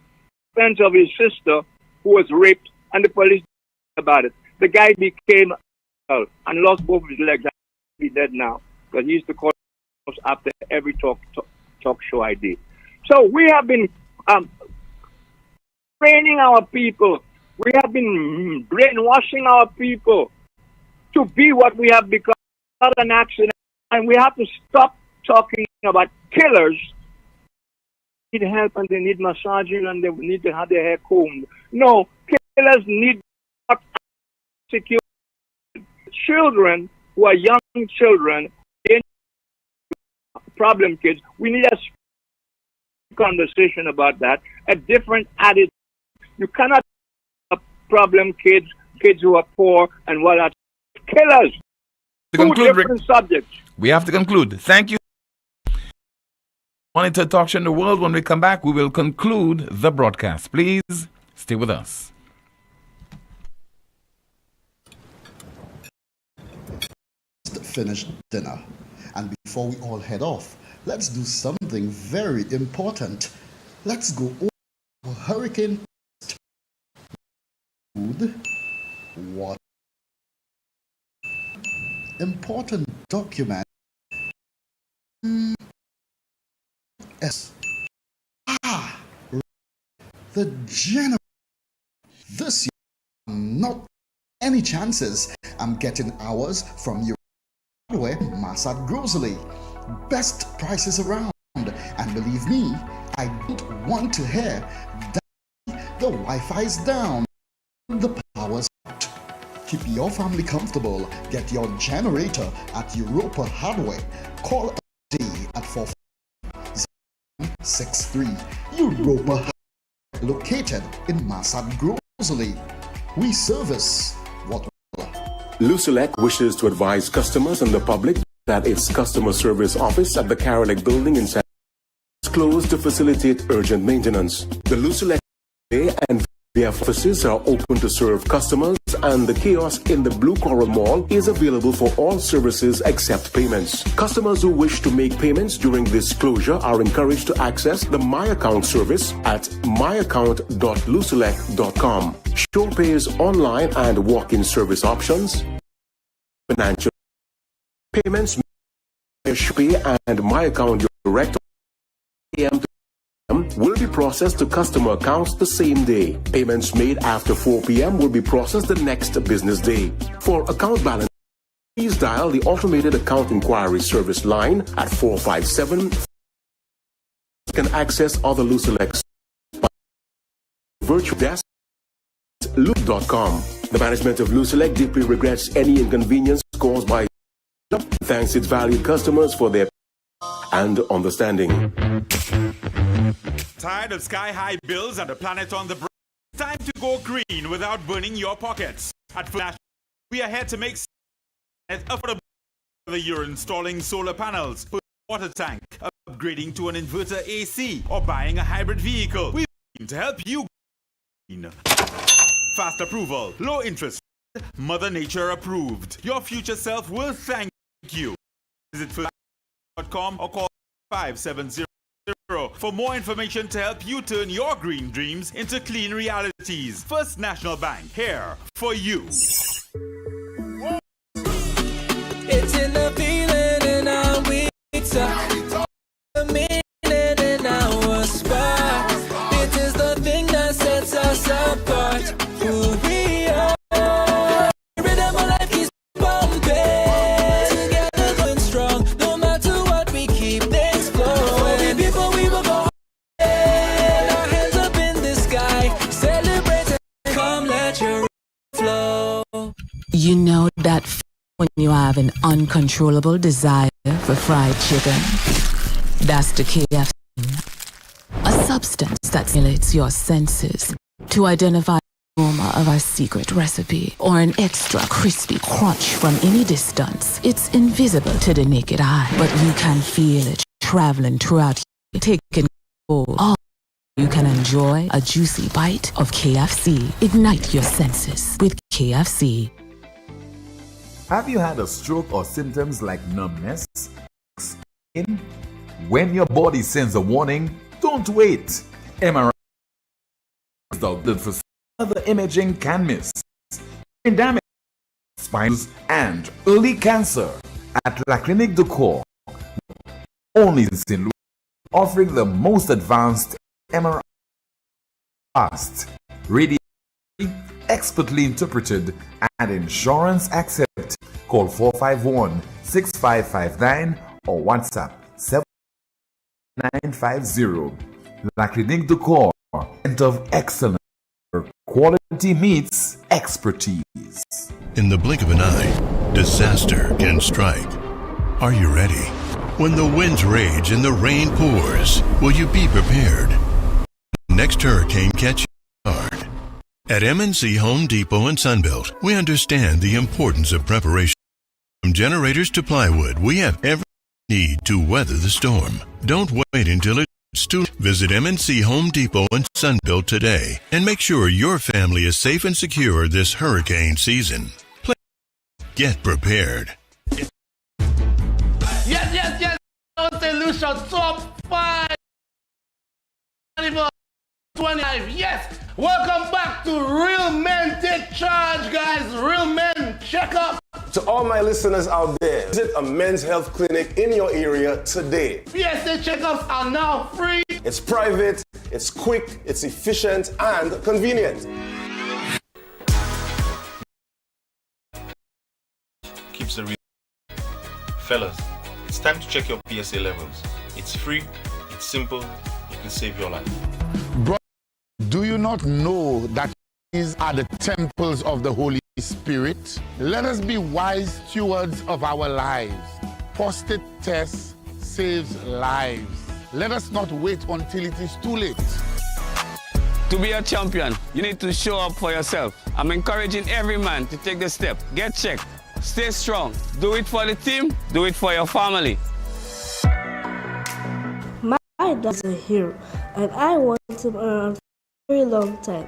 friends of his sister who was raped, and the police did about it. The guy became ill and lost both of his legs. He's dead now because he used to call us after every talk show I did. So we have been training our people. We have been brainwashing our people to be what we have become, not an accident. And we have to stop talking about killers. They need help and they need massaging and they need to have their hair combed. No, killers need security. Children who are young children, problem kids, we need a conversation about that, a different attitude. You cannot have problem kids who are poor and what are killers. Two different subjects. We have to conclude. Thank you. Monitor Talk Show in the World. When we come back, we will conclude the broadcast. Please stay with us. Finished dinner, and before we all head off, let's do something very important. Let's go over hurricane food, water, important document. The general. This year, not any chances. I'm getting ours from you. Massad Grocery, best prices around, and believe me, I don't want to hear that the Wi-Fi's down, the power's out. Keep your family comfortable. Get your generator at Europa Hardware. Call a day at 4563 Europa Hardware, located in Massad Grocery. We service what Lucelec wishes to advise customers and the public that its customer service office at the Carolick building in San is closed to facilitate urgent maintenance. The Lucelec and their offices are open to serve customers, and the kiosk in the Blue Coral Mall is available for all services except payments. Customers who wish to make payments during this closure are encouraged to access the My Account service at myaccount.lucelec.com. Show pays online and walk-in service options. Financial payments, Pay and My Account Direct AM to PM will be processed to customer accounts the same day. Payments made after 4 p.m. will be processed the next business day. For account balance, please dial the automated account inquiry service line at 457. You can access other Lucelec virtual desk at loop.com. The management of Lucelec deeply regrets any inconvenience caused by thanks its valued customers for their and understanding. Tired of sky-high bills and the planet on the brink? Time to go green without burning your pockets. At Flash, we are here to make it affordable. Whether you're installing solar panels, put a water tank, upgrading to an inverter AC, or buying a hybrid vehicle, we're to help you green. Fast approval, low interest, Mother Nature approved. Your future self will thank you. Visit flash.com or call 570 for more information to help you turn your green dreams into clean realities. First National Bank, here for you. It's in the feeling in our weeks, the meaning in our You know that when you have an uncontrollable desire for fried chicken? That's the KFC. A substance that stimulates your senses to identify the aroma of our secret recipe or an extra crispy crunch from any distance. It's invisible to the naked eye, but you can feel it traveling throughout you, taking hold. Oh, you can enjoy a juicy bite of KFC. Ignite your senses with KFC. Have you had a stroke or symptoms like numbness? When your body sends a warning, don't wait. MRI is doctored for other imaging can miss. Brain damage, spines, and early cancer at La Clinique du Corps. Only in St. Louis, offering the most advanced MRI, fast, radiation, expertly interpreted, and insurance accept. Call 451-6559 or WhatsApp 7950. La Clinique du Corps, Center of Excellence, where quality meets expertise. In the blink of an eye, disaster can strike. Are you ready? When the winds rage and the rain pours, will you be prepared? Next hurricane catch you hard. At MNC Home Depot and Sunbelt, we understand the importance of preparation. From generators to plywood, we have everything you need to weather the storm. Don't wait until it's too late. Visit MNC Home Depot and Sunbelt today and make sure your family is safe and secure this hurricane season. Get prepared. Yes. St. Lucia top 5. 25. Yes. Welcome back to Real Men Take Charge, guys. Real Men check up. To all my listeners out there, visit a men's health clinic in your area today. PSA checkups are now free. It's private, it's quick, it's efficient, and convenient. Keeps the real. Fellas, it's time to check your PSA levels. It's free, it's simple, it can save your life. Bro, do you not know that these are the temples of the Holy Spirit? Let us be wise stewards of our lives. Prostate test saves lives. Let us not wait until it is too late. To be a champion, you need to show up for yourself. I'm encouraging every man to take the step. Get checked. Stay strong. Do it for the team. Do it for your family. My dad's a hero, and I want him around for a very long time.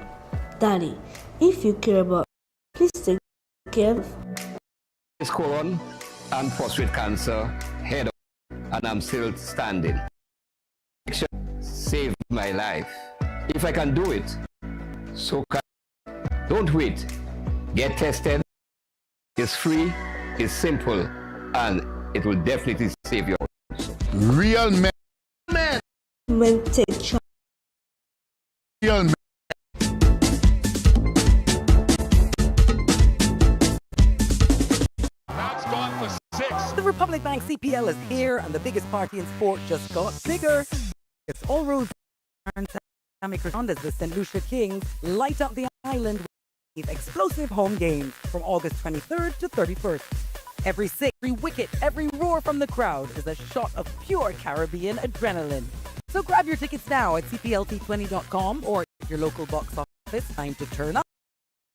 Daddy, if you care about me, please take care. It's colon and prostate cancer, head on, and I'm still standing. Saved my life. If I can do it, so can. Don't wait. Get tested. It's free, it's simple, and it will definitely save your life. Real men. Men take charge. Real men. The Republic Bank CPL is here, and the biggest party in sport just got bigger. It's all roads as the St. Lucia Kings light up the island with explosive home games from August 23rd to 31st. Every six, every wicket, every roar from the crowd is a shot of pure Caribbean adrenaline. So grab your tickets now at cplt20.com or your local box office. Time to turn up.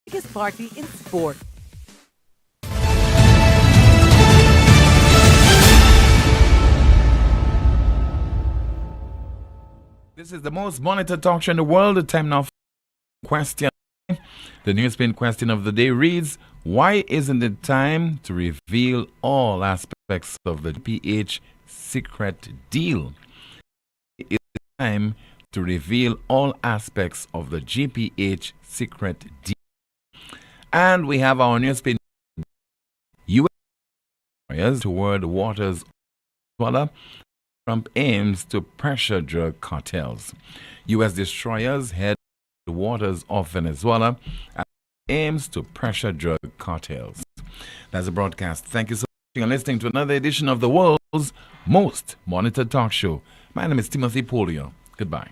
Biggest party in sport. This is the most monitored talk show in the world. The time now for question. The NewsSpin question of the day reads, why isn't it time to reveal all aspects of the GPH secret deal? It's time to reveal all aspects of the GPH secret deal. And we have our NewsSpin U.S. toward waters. Trump aims to pressure drug cartels. U.S. destroyers head the waters of Venezuela and aims to pressure drug cartels. That's a broadcast. Thank you so much for listening to another edition of the world's most monitored talk show. My name is Timothy Poleon. Goodbye.